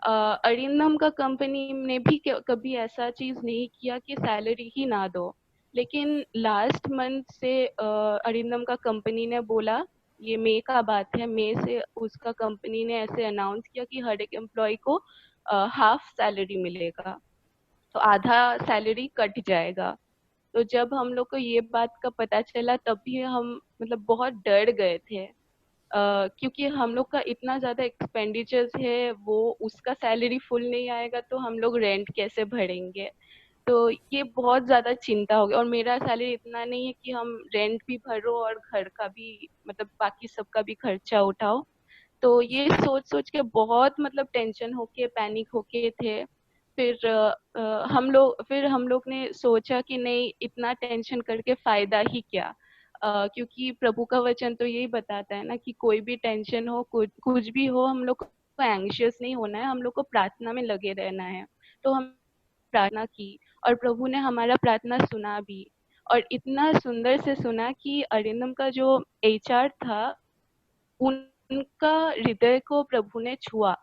अरिंदम का कंपनी ने भी कभी ऐसा चीज नहीं किया कि सैलरी ही ना दो। लेकिन लास्ट मंथ से अरिंदम का कंपनी ने बोला, ये मई का बात है, मई से उसका कंपनी ने ऐसे अनाउंस किया कि हर एक एम्प्लॉय को हाफ सैलरी मिलेगा, तो आधा सैलरी कट जाएगा। तो जब हम लोग को ये बात का पता चला तब भी हम मतलब बहुत डर गए थे, क्योंकि हम लोग का इतना ज्यादा एक्सपेंडिचर्स है, वो उसका सैलरी फुल नहीं आएगा तो हम लोग रेंट कैसे भरेंगे। तो ये बहुत ज्यादा चिंता हो गई, और मेरा सैलरी इतना नहीं है कि हम रेंट भी भरो और घर का भी मतलब बाकी सबका भी खर्चा उठाओ। तो ये सोच सोच के बहुत मतलब टेंशन होके, पैनिक होके थे। फिर हम लोग ने सोचा कि नहीं, इतना टेंशन करके फायदा ही क्या। क्योंकि प्रभु का वचन तो यही बताता है ना कि कोई भी टेंशन हो, कुछ भी हो, हम लोग को एंग्शियस नहीं होना है, हम लोग को प्रार्थना में लगे रहना है। तो हम प्रार्थना की और प्रभु ने हमारा प्रार्थना सुना भी, और इतना सुंदर से सुना कि अरिंदम का जो एचआर था, उनका हृदय को प्रभु ने छुआ।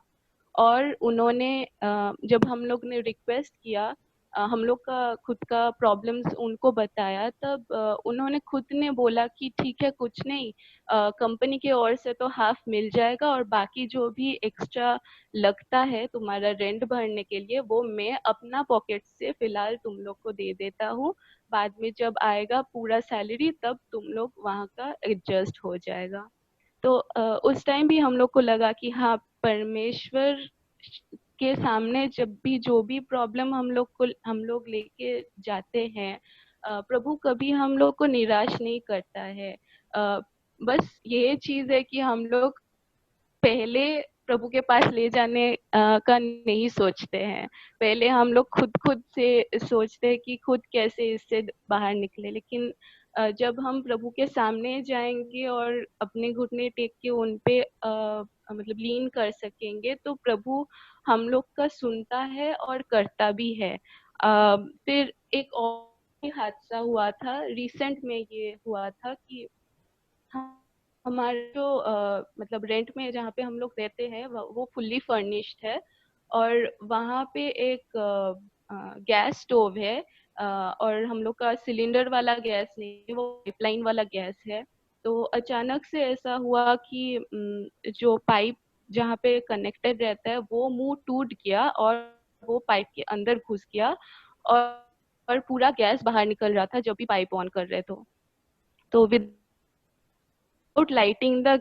और उन्होंने जब हम लोग ने रिक्वेस्ट किया, हम लोग का खुद का प्रॉब्लम्स उनको बताया, तब उन्होंने खुद ने बोला कि ठीक है, कुछ नहीं, कंपनी की ओर से तो हाफ मिल जाएगा, और बाकी जो भी एक्स्ट्रा लगता है तुम्हारा रेंट भरने के लिए, वो मैं अपना पॉकेट से फिलहाल तुम लोग को दे देता हूँ। बाद में जब आएगा पूरा सैलरी तब तुम लोग वहाँ का एडजस्ट हो जाएगा। तो उस टाइम भी हम लोग को लगा कि हाँ, परमेश्वर के सामने जब भी जो भी प्रॉब्लम हम लोग लेके जाते हैं, प्रभु कभी हम लोग को निराश नहीं करता है। बस ये चीज है कि हम लोग पहले प्रभु के पास ले जाने का नहीं सोचते हैं। पहले हम लोग खुद से सोचते हैं कि खुद कैसे इससे बाहर निकले। लेकिन जब हम प्रभु के सामने जाएंगे और अपने घुटने टेक के उन पे मतलब लीन कर सकेंगे, तो प्रभु हम लोग का सुनता है और करता भी है। फिर एक और हादसा हुआ था, रिसेंट में ये हुआ था कि हमारे जो मतलब रेंट में जहाँ पे हम लोग रहते हैं वो फुल्ली फर्निश्ड है, और वहाँ पे एक गैस स्टोव है, और हम लोग का सिलेंडर वाला गैस नहीं है, वो पाइपलाइन वाला गैस है। तो अचानक से ऐसा हुआ कि जो पाइप जहाँ पे कनेक्टेड रहता है वो मुंह टूट गया, और वो पाइप के अंदर घुस गया, और पूरा गैस बाहर निकल रहा था जब भी पाइप ऑन कर रहे थे। तो विदाउट लाइटिंग द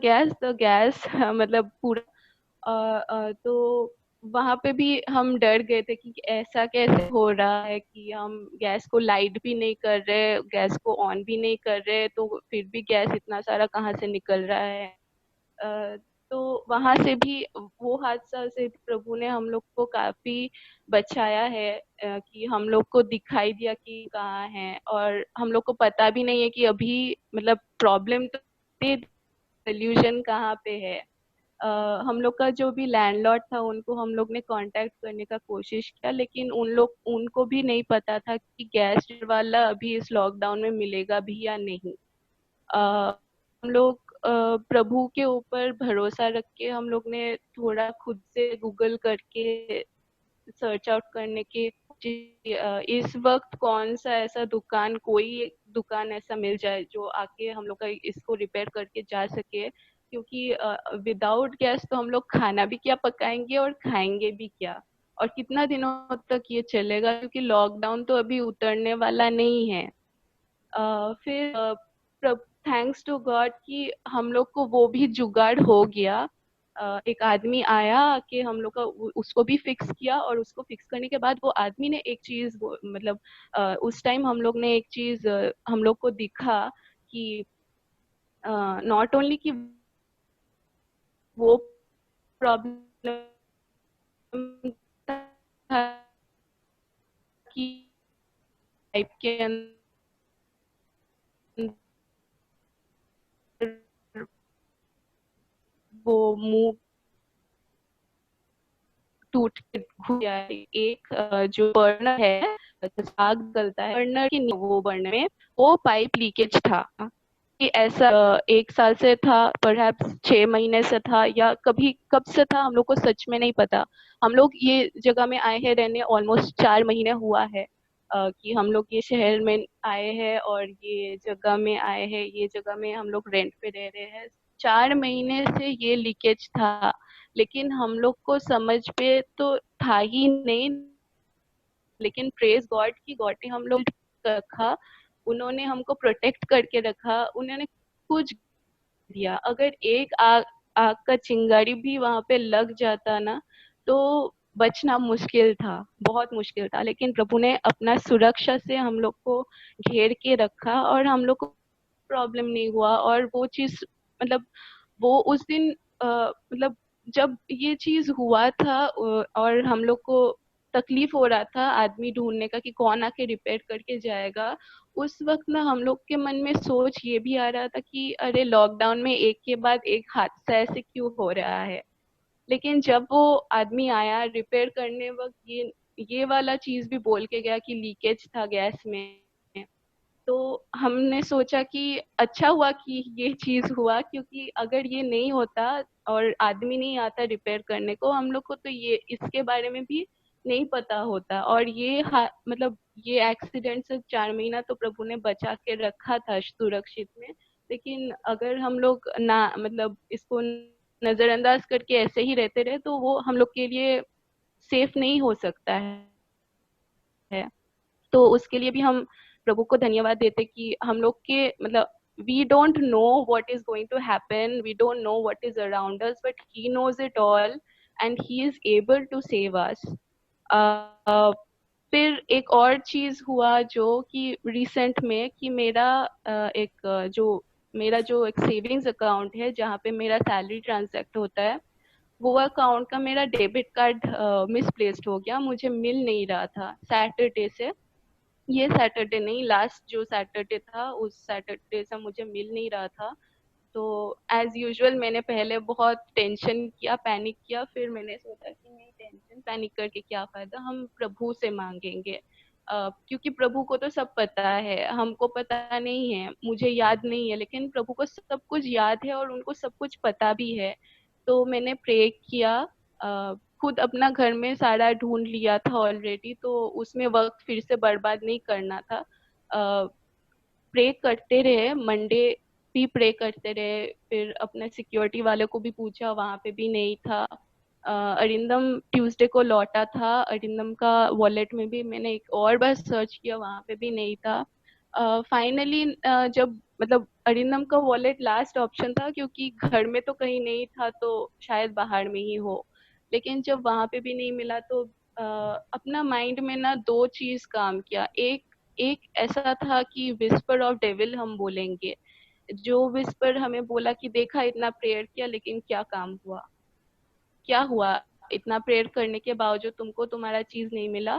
गैस मतलब पूरा तो वहां पे भी हम डर गए थे कि ऐसा कैसे हो रहा है कि हम गैस को लाइट भी नहीं कर रहे, गैस को ऑन भी नहीं कर रहे, तो फिर भी गैस इतना सारा कहाँ से निकल रहा है। तो वहां से भी, वो हादसा से भी प्रभु ने हम लोग को काफी बचाया है, कि हम लोग को दिखाई दिया कि कहाँ है, और हम लोग को पता भी नहीं है कि अभी मतलब प्रॉब्लम तो, सोल्यूशन कहाँ पे है। हम लोग का जो भी लैंडलॉर्ड था उनको हम लोग ने कांटेक्ट करने का कोशिश किया, लेकिन उनको भी नहीं पता था कि गैस वाला अभी इस लॉकडाउन में मिलेगा भी या नहीं। हम लोग प्रभु के ऊपर भरोसा रख के हम लोग ने थोड़ा खुद से गूगल करके सर्च आउट करने की इस वक्त कौन सा ऐसा कोई दुकान ऐसा मिल जाए जो आके हम लोग का इसको रिपेयर करके जा सके, क्योंकि विदाउट गैस तो हम लोग खाना भी क्या पकाएंगे और खाएंगे भी क्या, और कितना दिनों तक ये चलेगा, क्योंकि लॉकडाउन तो अभी उतरने वाला नहीं है। फिर थैंक्स टू गॉड कि हम लोग को वो भी जुगाड़ हो गया। एक आदमी आया कि हम लोग का उसको भी फिक्स किया, और उसको फिक्स करने के बाद वो आदमी ने एक चीज मतलब उस टाइम हम लोग ने एक चीज हम लोग को दिखा कि नॉट ओनली कि वो प्रॉब्लम था कि पाइप के अंदर वो मुंह टूट के घुस गया। एक जो बर्नर है, आग जलता है बर्नर की, वो बर्नर में वो पाइप लीकेज था। कि ऐसा 1 साल से था, परहैप्स 6 महीने से था, या कभी कब से था हम लोग को सच में नहीं पता। हम लोग ये जगह में आए हैं रहने ऑलमोस्ट 4 महीने हुआ है कि हम लोग ये शहर में आए हैं और ये जगह में आए हैं, ये जगह में हम लोग रेंट पे रह रहे हैं। 4 महीने से ये लीकेज था, लेकिन हम लोग को समझ पे तो था ही नहीं। लेकिन प्रेज गॉड की गॉड ने हम लोग रखा, उन्होंने हमको प्रोटेक्ट करके रखा, उन्होंने कुछ दिया। अगर एक आग का चिंगारी भी वहां पे लग जाता ना, तो बचना मुश्किल था, बहुत मुश्किल था। लेकिन प्रभु ने अपना सुरक्षा से हम लोग को घेर के रखा, और हम लोग को प्रॉब्लम नहीं हुआ। और वो चीज मतलब वो उस दिन मतलब जब ये चीज हुआ था और हम लोग को तकलीफ हो रहा था आदमी ढूंढने का कि कौन आके रिपेयर करके जाएगा, उस वक्त ना हम लोग के मन में सोच ये भी आ रहा था कि अरे लॉकडाउन में एक के बाद एक हादसा ऐसे क्यों हो रहा है। लेकिन जब वो आदमी आया रिपेयर करने वक्त, ये वाला चीज भी बोल के गया कि लीकेज था गैस में, तो हमने सोचा कि अच्छा हुआ कि ये चीज हुआ, क्योंकि अगर ये नहीं होता और आदमी नहीं आता रिपेयर करने को, हम लोग को तो ये इसके बारे में भी नहीं पता होता। और ये मतलब ये एक्सीडेंट से 4 महीना तो प्रभु ने बचा के रखा था सुरक्षित में। लेकिन अगर हम लोग ना मतलब इसको नजरअंदाज करके ऐसे ही रहते रहे, तो वो हम लोग के लिए सेफ नहीं हो सकता है। तो उसके लिए भी हम प्रभु को धन्यवाद देते कि हम लोग के मतलब we don't know what is going to happen, we don't know what is around us, but he knows it all and he is able to save us. फिर एक और चीज हुआ जो कि रिसेंट में कि मेरा जो एक सेविंग्स अकाउंट है जहाँ पे मेरा सैलरी ट्रांजैक्ट होता है, वो अकाउंट का मेरा डेबिट कार्ड मिसप्लेस्ड हो गया, मुझे मिल नहीं रहा था सैटरडे से। ये सैटरडे नहीं, लास्ट जो सैटरडे था उस सैटरडे से मुझे मिल नहीं रहा था। तो एज यूजुअल मैंने पहले बहुत टेंशन किया, पैनिक किया। फिर मैंने सोचा कि नहीं, टेंशन पैनिक करके क्या फायदा, हम प्रभु से मांगेंगे। क्योंकि प्रभु को तो सब पता है, हमको पता नहीं है, मुझे याद नहीं है, लेकिन प्रभु को सब कुछ याद है और उनको सब कुछ पता भी है। तो मैंने प्रे किया, खुद अपना घर में सारा ढूंढ लिया था ऑलरेडी, तो उसमें वक्त फिर से बर्बाद नहीं करना था। प्रे करते रहे, मंडे भी प्रे करते रहे, फिर अपने सिक्योरिटी वाले को भी पूछा, वहां पे भी नहीं था। अरिंदम ट्यूसडे को लौटा था, अरिंदम का वॉलेट में भी मैंने एक और बार सर्च किया, वहां पे भी नहीं था। फाइनली जब मतलब अरिंदम का वॉलेट लास्ट ऑप्शन था, क्योंकि घर में तो कहीं नहीं था तो शायद बाहर में ही हो। लेकिन जब वहां पे भी नहीं मिला तो अपना माइंड में ना 2 चीज काम किया। एक ऐसा था कि विस्पर ऑफ डेविल हम बोलेंगे, जो विस्पर हमें बोला कि देखा इतना प्रेयर किया लेकिन क्या काम हुआ, क्या हुआ, इतना प्रेयर करने के बावजूद तुमको तुम्हारा चीज नहीं मिला,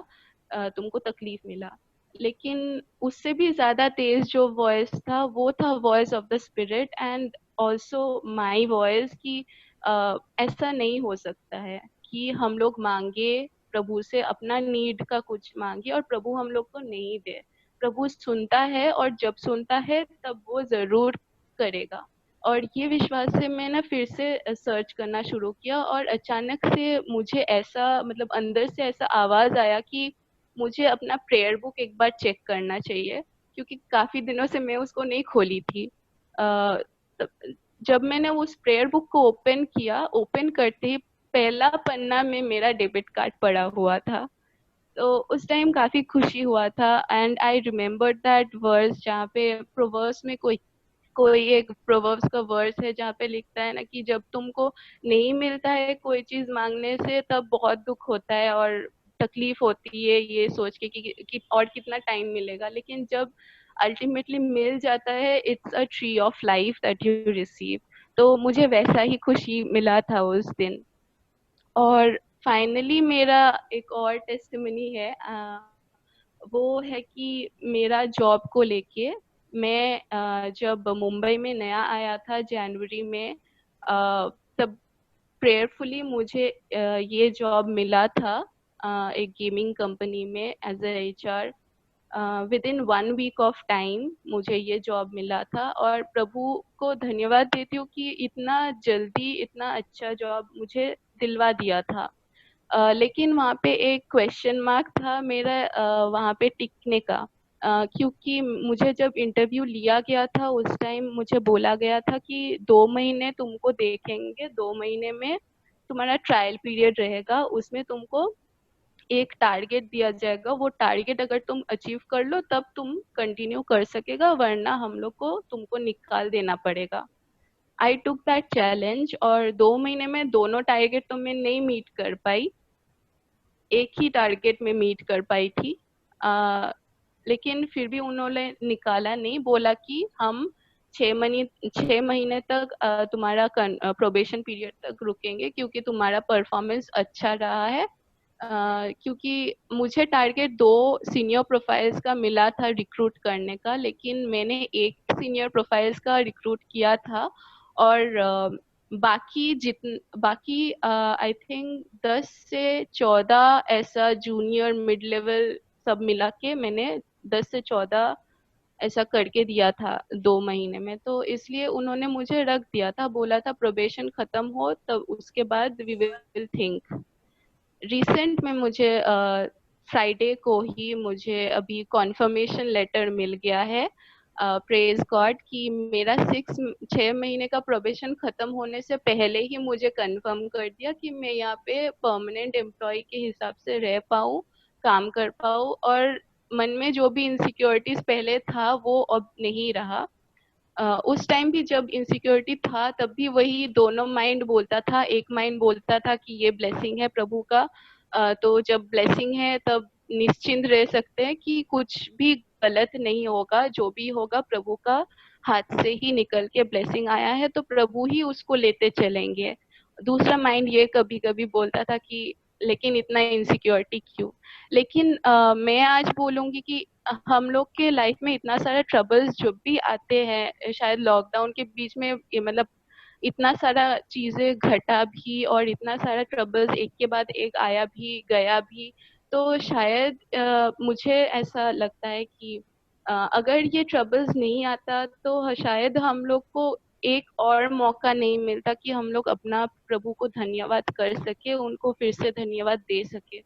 तुमको तकलीफ मिला। लेकिन उससे भी ज्यादा तेज जो वॉइस था वो था voice of the spirit and also my voice कि ऐसा नहीं हो सकता है कि हम लोग मांगे प्रभु से, अपना नीड का कुछ मांगे और प्रभु हम लोग को नहीं दे। प्रभु सुनता है और जब सुनता है तब वो जरूर करेगा। और ये विश्वास से मैं ना फिर से सर्च करना शुरू किया, और अचानक से मुझे ऐसा मतलब अंदर से ऐसा आवाज आया कि मुझे अपना प्रेयर बुक एक बार चेक करना चाहिए, क्योंकि काफी दिनों से मैं उसको नहीं खोली थी। जब मैंने उस प्रेयर बुक को ओपन करते ही पहला पन्ना में मेरा डेबिट कार्ड पड़ा हुआ था। तो उस टाइम काफी खुशी हुआ था। And I remember that verse, जहाँ पे प्रोवर्ब्स में कोई एक प्रोवर्ब्स का वर्स है जहाँ पे लिखता है ना कि जब तुमको नहीं मिलता है कोई चीज मांगने से तब बहुत दुख होता है और तकलीफ होती है ये सोच के कि और कितना टाइम मिलेगा, लेकिन जब अल्टीमेटली मिल जाता है it's a tree of life that you receive. तो मुझे वैसा ही खुशी मिला था उस दिन। और फाइनली मेरा एक और टेस्टिमनी है, वो है कि मेरा जॉब को लेके मैं जब मुंबई में नया आया था जनवरी में, तब प्रेयरफुली मुझे ये जॉब मिला था एक गेमिंग कंपनी में as a HR। Within 1 week of time मुझे ये जॉब मिला था और प्रभु को धन्यवाद देती हूँ कि इतना जल्दी इतना अच्छा जॉब मुझे दिलवा दिया था। लेकिन वहाँ पे एक क्वेश्चन मार्क था मेरा वहाँ पे टिकने का, क्योंकि मुझे जब इंटरव्यू लिया गया था उस टाइम मुझे बोला गया था कि 2 महीने तुमको देखेंगे, 2 महीने में तुम्हारा ट्रायल पीरियड रहेगा, उसमें तुमको एक टारगेट दिया जाएगा, वो टारगेट अगर तुम अचीव कर लो तब तुम कंटिन्यू कर सकेगा, वरना हम लोग को तुमको निकाल देना पड़ेगा। आई टुक दैट चैलेंज और 2 महीने में दोनों टारगेट तो मैं नहीं मीट कर पाई, एक ही टारगेट में मीट कर पाई थी। लेकिन फिर भी उन्होंने निकाला नहीं, बोला कि हम 6 महीने तक तुम्हारा प्रोबेशन पीरियड तक रुकेंगे क्योंकि तुम्हारा परफॉर्मेंस अच्छा रहा है। क्योंकि मुझे टारगेट 2 सीनियर प्रोफाइल्स का मिला था रिक्रूट करने का, लेकिन मैंने एक सीनियर प्रोफाइल्स का रिक्रूट किया था और बाकी आई थिंक 10 से 14 ऐसा जूनियर मिड लेवल सब मिला के मैंने 10 से 14 ऐसा करके दिया था 2 महीने में। तो इसलिए उन्होंने मुझे रख दिया था, बोला था प्रोबेशन खत्म हो तब उसके बाद वी विल थिंक। रिसेंट में मुझे फ्राइडे को ही मुझे अभी कॉन्फर्मेशन लेटर मिल गया है, प्रेज गॉड, कि मेरा 6 महीने का प्रोबेशन खत्म होने से पहले ही मुझे कंफर्म कर दिया कि मैं यहाँ पे परमानेंट एम्प्लॉय के हिसाब से रह पाऊँ, काम कर पाऊँ, और मन में जो भी इनसिक्योरिटीज पहले था वो अब नहीं रहा। उस टाइम भी जब इनसिक्योरिटी था तब भी वही दोनों माइंड बोलता था, एक माइंड बोलता था कि ये ब्लेसिंग है प्रभु का, तो जब ब्लेसिंग है तब निश्चिंत रह सकते हैं कि कुछ भी गलत नहीं होगा, जो भी होगा प्रभु का हाथ से ही निकल के ब्लेसिंग आया है तो प्रभु ही उसको लेते चलेंगे। दूसरा माइंड ये कभी कभी बोलता था कि लेकिन इतना इनसिक्योरिटी क्यों। लेकिन मैं आज बोलूंगी कि हम लोग के लाइफ में इतना सारा ट्रबल्स जो भी आते हैं, शायद लॉकडाउन के बीच में मतलब इतना सारा चीजें घटा भी और इतना सारा ट्रबल्स एक के बाद एक आया भी गया भी, तो शायद मुझे ऐसा लगता है कि अगर ये ट्रबल्स नहीं आता तो शायद हम लोग को एक और मौका नहीं मिलता कि हम लोग अपना प्रभु को धन्यवाद कर सके, उनको फिर से धन्यवाद दे सके।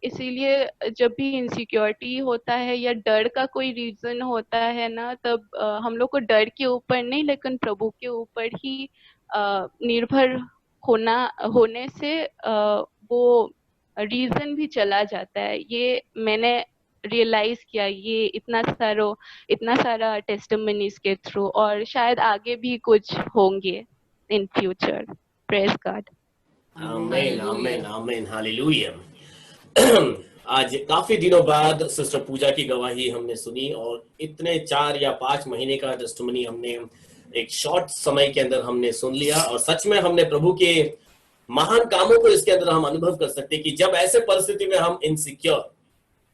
इसीलिए जब भी इनसिक्योरिटी होता है या डर का कोई रीजन होता है ना, तब हम लोग को डर के ऊपर नहीं लेकिन प्रभु के ऊपर ही निर्भर होने से वो रीजन भी चला जाता है। ये मैंने रियलाइज किया ये इतना सारा टेस्टिमनीज के थ्रू, और शायद आगे भी कुछ होंगे इन फ्यूचर। Praise God. आमीन आमीन आमीन हालेलुया। आज काफी दिनों बाद सिस्टर पूजा की गवाही हमने सुनी और इतने 4 या 5 महीने का टेस्टिमनी हमने एक शॉर्ट समय के अंदर हमने सुन लिया, और सच में हमने प्रभु के महान कामों को इसके अंदर हम अनुभव कर सकते हैं कि जब ऐसे परिस्थिति में हम इनसिक्योर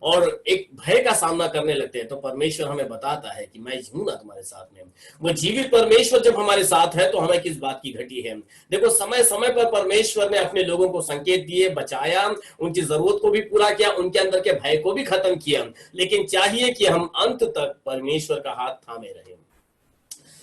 और एक भय का सामना करने लगते हैं तो परमेश्वर हमें बताता है कि मैं हूं ना तुम्हारे साथ में। वो जीवित परमेश्वर जब हमारे साथ है तो हमें किस बात की घटी है। देखो समय समय पर परमेश्वर ने अपने लोगों को संकेत दिए, बचाया, उनकी जरूरत को भी पूरा किया, उनके अंदर के भय को भी खत्म किया, लेकिन चाहिए कि हम अंत तक परमेश्वर का हाथ थामे रहे।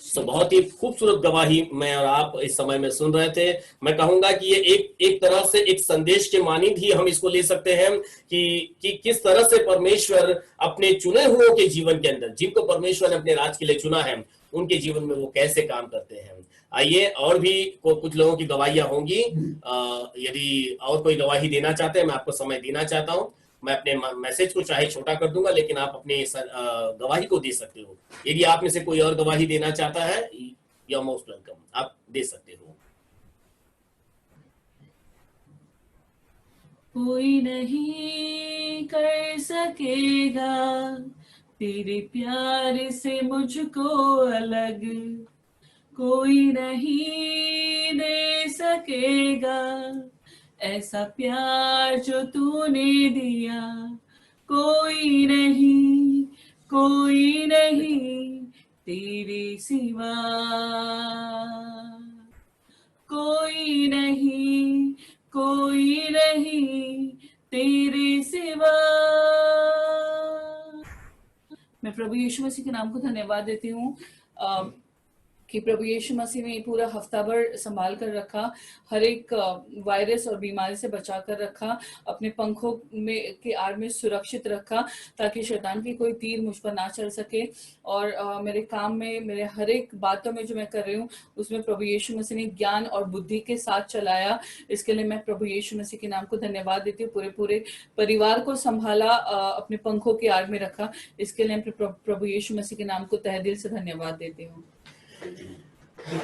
तो बहुत ही खूबसूरत गवाही मैं और आप इस समय में सुन रहे थे। मैं कहूंगा कि ये एक तरह से एक संदेश के मानिंद ही हम इसको ले सकते हैं कि किस तरह से परमेश्वर अपने चुने हुओं के जीवन के अंदर, जिनको परमेश्वर ने अपने राज के लिए चुना है, उनके जीवन में वो कैसे काम करते हैं। आइए और भी कुछ लोगों की गवाहियां होंगी। यदि और कोई गवाही देना चाहते हैं, मैं आपको समय देना चाहता हूं। मैं अपने मैसेज को चाहे छोटा कर दूंगा, लेकिन आप अपने गवाही को दे सकते हो। यदि आप में से कोई और गवाही देना चाहता है, यू आर मोस्ट वेलकम, आप दे सकते हो। कोई नहीं कर सकेगा तेरे प्यार से मुझको अलग, कोई नहीं दे सकेगा ऐसा प्यार जो तूने दिया। कोई नहीं तेरे सिवा, कोई नहीं तेरे सिवा। मैं प्रभु यीशु मसीह के नाम को धन्यवाद देती हूँ कि प्रभु यीशु मसीह ने पूरा हफ्ता भर संभाल कर रखा, हर एक वायरस और बीमारी से बचा कर रखा, अपने पंखों में के आड़ में सुरक्षित रखा, ताकि शैतान की कोई तीर मुझ पर ना चल सके। और मेरे काम में, मेरे हर एक बातों में जो मैं कर रही हूँ, उसमें प्रभु यीशु मसीह ने ज्ञान और बुद्धि के साथ चलाया। इसके लिए मैं प्रभु यीशु मसीह के नाम को धन्यवाद देती हूँ। पूरे परिवार को संभाला, अपने पंखों के आड़ में रखा। इसके लिए मैं प्रभु यीशु मसीह के नाम को तहे दिल से धन्यवाद देती हूँ।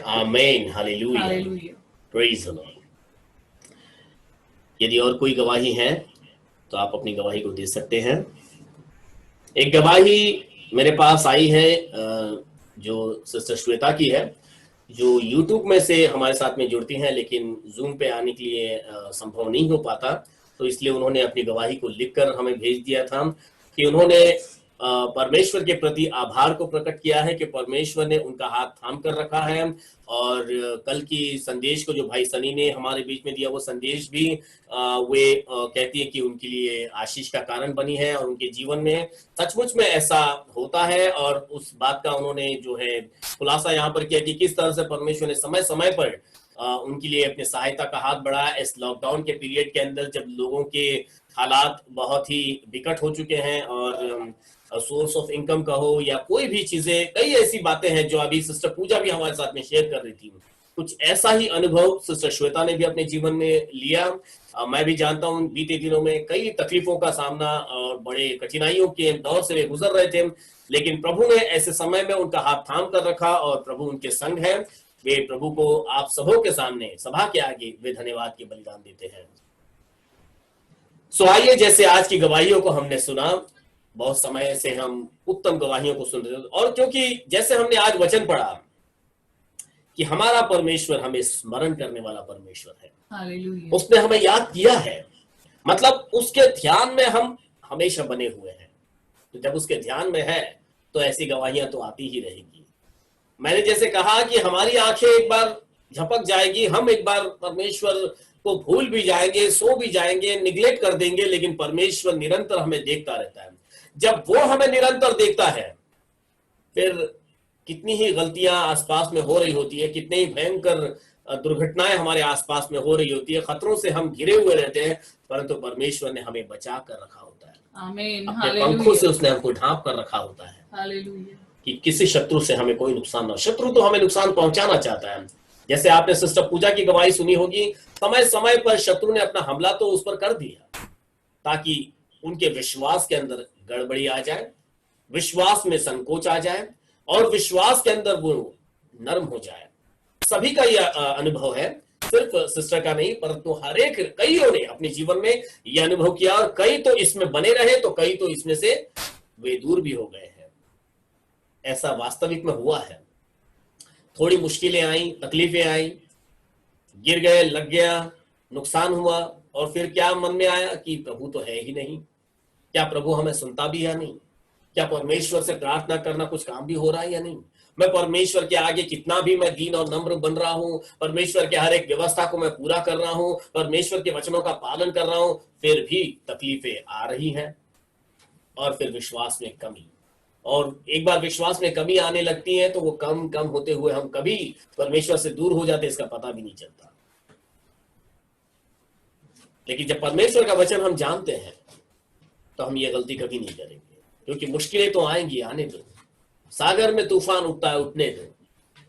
आमीन, हालेलुया, प्रेज द लॉर्ड। यदि और कोई गवाही है तो आप अपनी गवाही को दे सकते हैं। एक गवाही मेरे पास आई है जो सिस्टर श्वेता की है, जो यूट्यूब में से हमारे साथ में जुड़ती हैं, लेकिन जूम पे आने के लिए संभव नहीं हो पाता, तो इसलिए उन्होंने अपनी गवाही को लिखकर हमें भेज दिया था कि उन्होंने परमेश्वर के प्रति आभार को प्रकट किया है कि परमेश्वर ने उनका हाथ थाम कर रखा है। और कल की संदेश को जो भाई सनी ने हमारे बीच में दिया, वो संदेश भी वे कहती है कि उनके लिए आशीष का कारण बनी है, और उनके जीवन में सचमुच में ऐसा होता है। और उस बात का उन्होंने जो है खुलासा यहाँ पर किया कि किस तरह से परमेश्वर ने समय समय पर उनके लिए अपने सहायता का हाथ बढ़ाया। इस लॉकडाउन के पीरियड के अंदर जब लोगों के हालात बहुत ही विकट हो चुके हैं, और सोर्स ऑफ इनकम का हो या कोई भी चीजें, कई ऐसी बातें हैं जो अभी सिस्टर पूजा भी हमारे साथ में शेयर कर रही थी। कुछ ऐसा ही अनुभव सिस्टर श्वेता ने भी अपने जीवन में लिया। मैं भी जानता हूँ बीते दिनों में कई तकलीफों का सामना और बड़े कठिनाइयों के दौर से वे गुजर रहे थे, लेकिन प्रभु ने ऐसे समय में उनका हाथ थाम कर रखा और प्रभु उनके संग है। वे प्रभु को आप सबों के सामने, सभा के आगे वे धन्यवाद के बलिदान देते हैं। सो आइए, जैसे आज की गवाहियों को हमने सुना, बहुत समय से हम उत्तम गवाहियों को सुन रहे हैं, और क्योंकि जैसे हमने आज वचन पढ़ा कि हमारा परमेश्वर हमें स्मरण करने वाला परमेश्वर है, हालेलुया, उसने हमें याद किया है, मतलब उसके ध्यान में हम हमेशा बने हुए हैं। तो जब उसके ध्यान में है तो ऐसी गवाहियां तो आती ही रहेगी। मैंने जैसे कहा कि हमारी आंखें एक बार झपक जाएगी, हम एक बार परमेश्वर को भूल भी जाएंगे, सो भी जाएंगे, निग्लेक्ट कर देंगे, लेकिन परमेश्वर निरंतर हमें देखता रहता है। जब वो हमें निरंतर देखता है, फिर कितनी ही गलतियां आसपास में हो रही होती है, कितनी ही भयंकर दुर्घटनाएं हमारे आसपास में हो रही होती है, खतरों से हम घिरे हुए रहते हैं, परंतु परमेश्वर ने हमें बचा कर रखा होता है। आमीन, अपने पंखों से उसने हमको ढांप कर रखा होता है, हालेलुया, कि किसी शत्रु से हमें कोई नुकसान ना हो। शत्रु तो हमें नुकसान पहुंचाना चाहता है। जैसे आपने सिस्टर पूजा की गवाही सुनी होगी, समय समय पर शत्रु ने अपना हमला तो उस पर कर दिया, ताकि उनके विश्वास के अंदर गड़बड़ी आ जाए, विश्वास में संकोच आ जाए, और विश्वास के अंदर वो नर्म हो जाए। सभी का यह अनुभव है, सिर्फ सिस्टर का नहीं, परंतु हर एक, कईयों ने अपने जीवन में यह अनुभव किया, और कई तो इसमें बने रहे, तो कई तो इसमें से वे दूर भी हो गए हैं। ऐसा वास्तविक में हुआ है। थोड़ी मुश्किलें आई, तकलीफें आई, गिर गए, लग गया, नुकसान हुआ, और फिर क्या मन में आया कि प्रभु तो है ही नहीं। क्या प्रभु हमें सुनता भी या नहीं? क्या परमेश्वर से प्रार्थना करना कुछ काम भी हो रहा है या नहीं? मैं परमेश्वर के आगे कितना भी मैं दीन और नम्र बन रहा हूं, परमेश्वर के हर एक व्यवस्था को मैं पूरा कर रहा हूं, परमेश्वर के वचनों का पालन कर रहा हूं, फिर भी तकलीफें आ रही हैं, और फिर विश्वास में कमी। और एक बार विश्वास में कमी आने लगती है तो वो कम कम होते हुए हम कभी परमेश्वर से दूर हो जाते, इसका पता भी नहीं चलता। लेकिन जब परमेश्वर का वचन हम जानते हैं तो हम ये गलती कभी नहीं करेंगे, क्योंकि मुश्किलें तो आएंगी, आने दो, सागर में तूफान उठता है, उठने दो,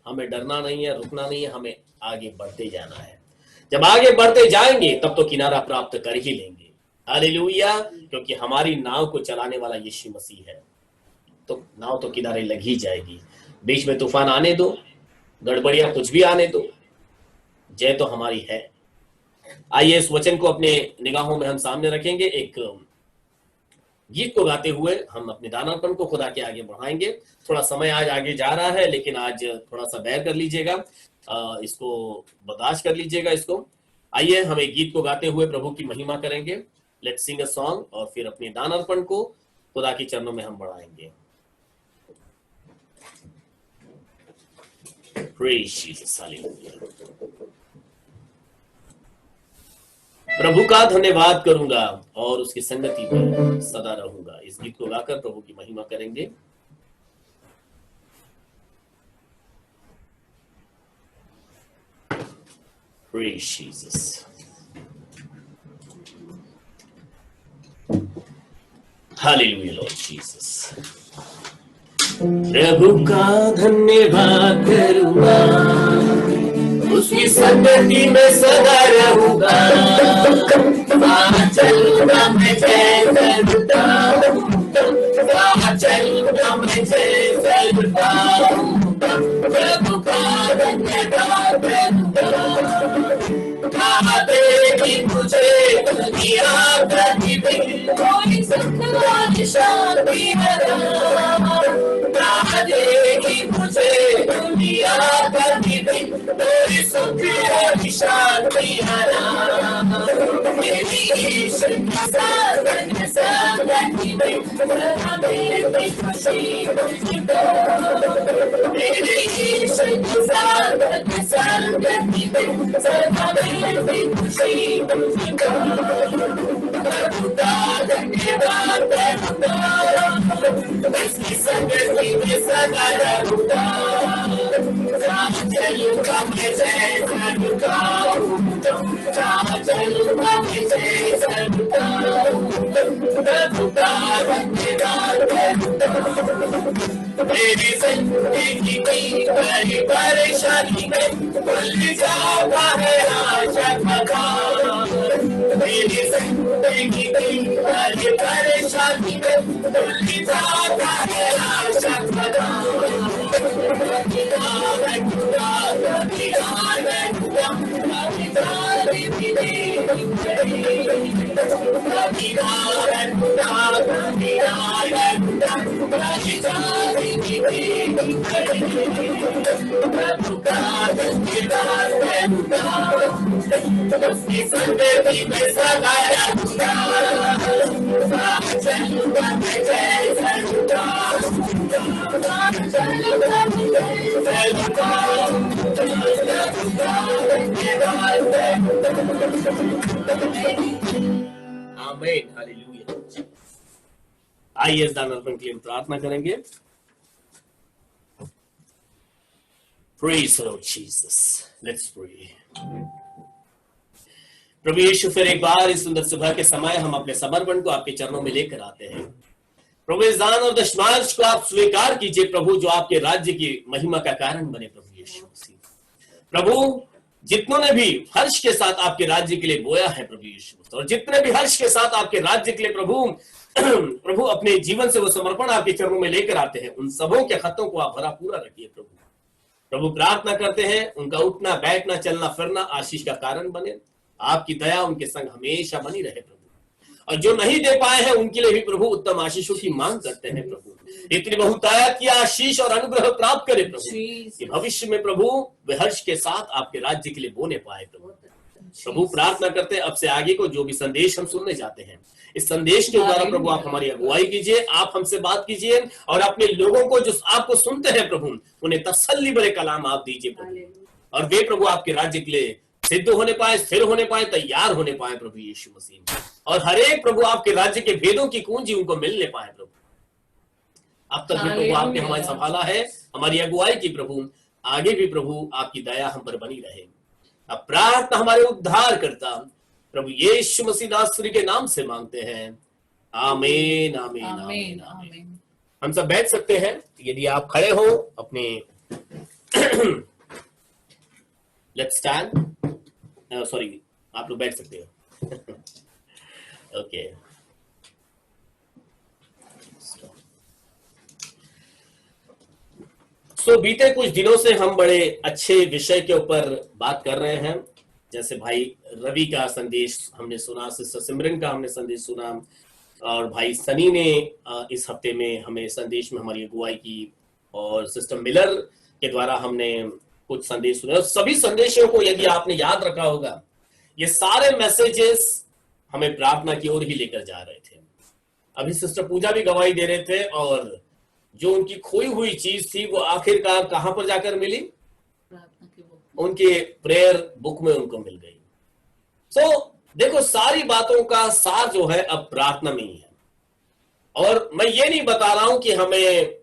हमें डरना नहीं है, रुकना नहीं है, हमें आगे बढ़ते जाना है। जब आगे बढ़ते जाएंगे तब तो किनारा प्राप्त कर ही लेंगे। हालेलुया, क्योंकि हमारी नाव को चलाने वाला यीशु मसीह है, तो नाव तो किनारे लग ही जाएगी। बीच में तूफान आने दो, गड़बड़ियां कुछ भी आने दो, जय तो हमारी है। आइए इस वचन को अपने निगाहों में हम सामने रखेंगे। एक गीत को गाते हुए हम अपने दानापन को खुदा के आगे बढ़ाएंगे। थोड़ा समय आज आगे जा रहा है, लेकिन आज थोड़ा सा बैर कर लीजिएगा, इसको बर्दाश्त कर लीजिएगा इसको। आइए हम एक गीत को गाते हुए प्रभु की महिमा करेंगे। लेट्स सिंग अ सॉन्ग, और फिर अपने दानापन को खुदा के चरणों में हम बढ़ाएंगे। Praise Jesus, hallelujah। प्रभु का धन्यवाद करूंगा और उसकी संगति में सदा रहूंगा। इस गीत को गाकर प्रभु की महिमा करेंगे। Praise Jesus। Hallelujah, Lord Jesus। प्रभु का धन्यवाद करूंगा, उसकी संगति में सदा रहूंगा। वहाँ चलूंगा मैं जय करता, वहाँ चलूंगा मैं जय करता। प्रभु का धन्यवाद करूंगा, कहाँ देगी मुझे दुनिया प्रतिदिन कोई सुख और शांति कहाँ देगी मुझे दुनिया प्रतिदिन कोई सुख और शांति मेरी ईश्वर की साधन संगति में सदा मेरी खुशी मुझको, मेरी ईश्वर की साधन संगति में सदा मेरी खुशी मुझको। प्रभु का धन्यवाद करूंगा, उसकी संगति में सदा रहूंगा। जहाँ चलूंगा मैं जय करूंगा, जहाँ चलूंगा मैं जय करूंगा। प्रभु का धन्यवाद करूंगा, मेरी जिंदगी की बड़ी परेशानी में भूल जाता है आशा का। मेरी जिंदगी की बड़ी परेशानी में भूल जाता है आशा का। आमीन, हालेलुया। आइए इस दान अर्पण के लिए प्रार्थना करेंगे। Praise the Lord Jesus। Let's pray। प्रभु यीशु, फिर एक बार इस सुंदर सुबह के समय हम अपने समर्पण को आपके चरणों में लेकर आते हैं। प्रभु इस दान और दशमांश को आप स्वीकार कीजिए प्रभु, जो आपके राज्य की महिमा का कारण बने प्रभु यीशु मसीह। प्रभु जितनों ने भी हर्ष के साथ आपके राज्य के लिए बोया है प्रभु यीशु, और जितने भी हर्ष के साथ आपके राज्य के लिए प्रभु अपने जीवन से वो समर्पण आपके चरणों में लेकर आते हैं, उन सबों के खतों को आप भरा पूरा रखिए प्रभु। प्रार्थना करते हैं उनका उठना बैठना चलना फिरना आशीष का कारण बने। आपकी दया उनके संग हमेशा बनी रहे प्रभु, और जो नहीं दे पाए हैं उनके लिए भी प्रभु उत्तम आशीषों की मांग करते हैं प्रभु। इतनी बहुतायत की आशीष और अनुग्रह प्राप्त करे प्रभु, कि भविष्य में प्रभु वे हर्ष के साथ आपके राज्य के लिए बोने पाए प्रभु। प्रार्थना करते हैं अब से आगे को जो भी संदेश हम सुनने जाते हैं, इस संदेश के द्वारा प्रभु आप हमारी अगुवाई कीजिए, आप हमसे बात कीजिए, और अपने लोगों को जो आपको सुनते हैं प्रभु उन्हें तसल्ली भरे कलाम आप दीजिए प्रभु, और वे प्रभु आपके राज्य के लिए सिद्ध होने पाए, स्थिर होने पाए, तैयार होने पाए प्रभु यीशु मसीह, और हर एक प्रभु आपके राज्य के भेदों की कुंजी उनको मिलने पाए प्रभु। अब तक भी प्रभु आपने हमारी संभाला है, हमारी अगुवाई की प्रभु, आगे भी प्रभु आपकी दया हम पर बनी रहे। अब प्रार्थना हमारे उद्धार करता प्रभु यीशु मसीह नासरी के नाम से मांगते हैं, आमीन आमीन आमीन आमीन। हम सब बैठ सकते हैं यदि आप खड़े हो अपने। लेट्स स्टैंड, सॉरी आप लोग बैठ सकते हो। ओके बीते कुछ दिनों से हम बड़े अच्छे विषय के ऊपर बात कर रहे हैं। जैसे भाई रवि का संदेश हमने सुना, सिस्टर सिमरन का हमने संदेश सुना, और भाई सनी ने इस हफ्ते में हमें संदेश में हमारी अगुवाई की, और सिस्टर मिलर के द्वारा हमने कुछ संदेश सुने। सभी संदेशों को यदि आपने याद रखा होगा, ये सारे मैसेजेस हमें प्रार्थना की ओर ही लेकर जा रहे थे। अभी सिस्टर पूजा भी गवाही दे रहे थे, और जो उनकी खोई हुई चीज थी वो आखिरकार कहां पर जाकर मिली? उनके प्रेयर बुक में उनको मिल गई। देखो सारी बातों का सार जो है अब प्रार्थना में ही है। और मैं ये नहीं बता रहा हूं कि हमें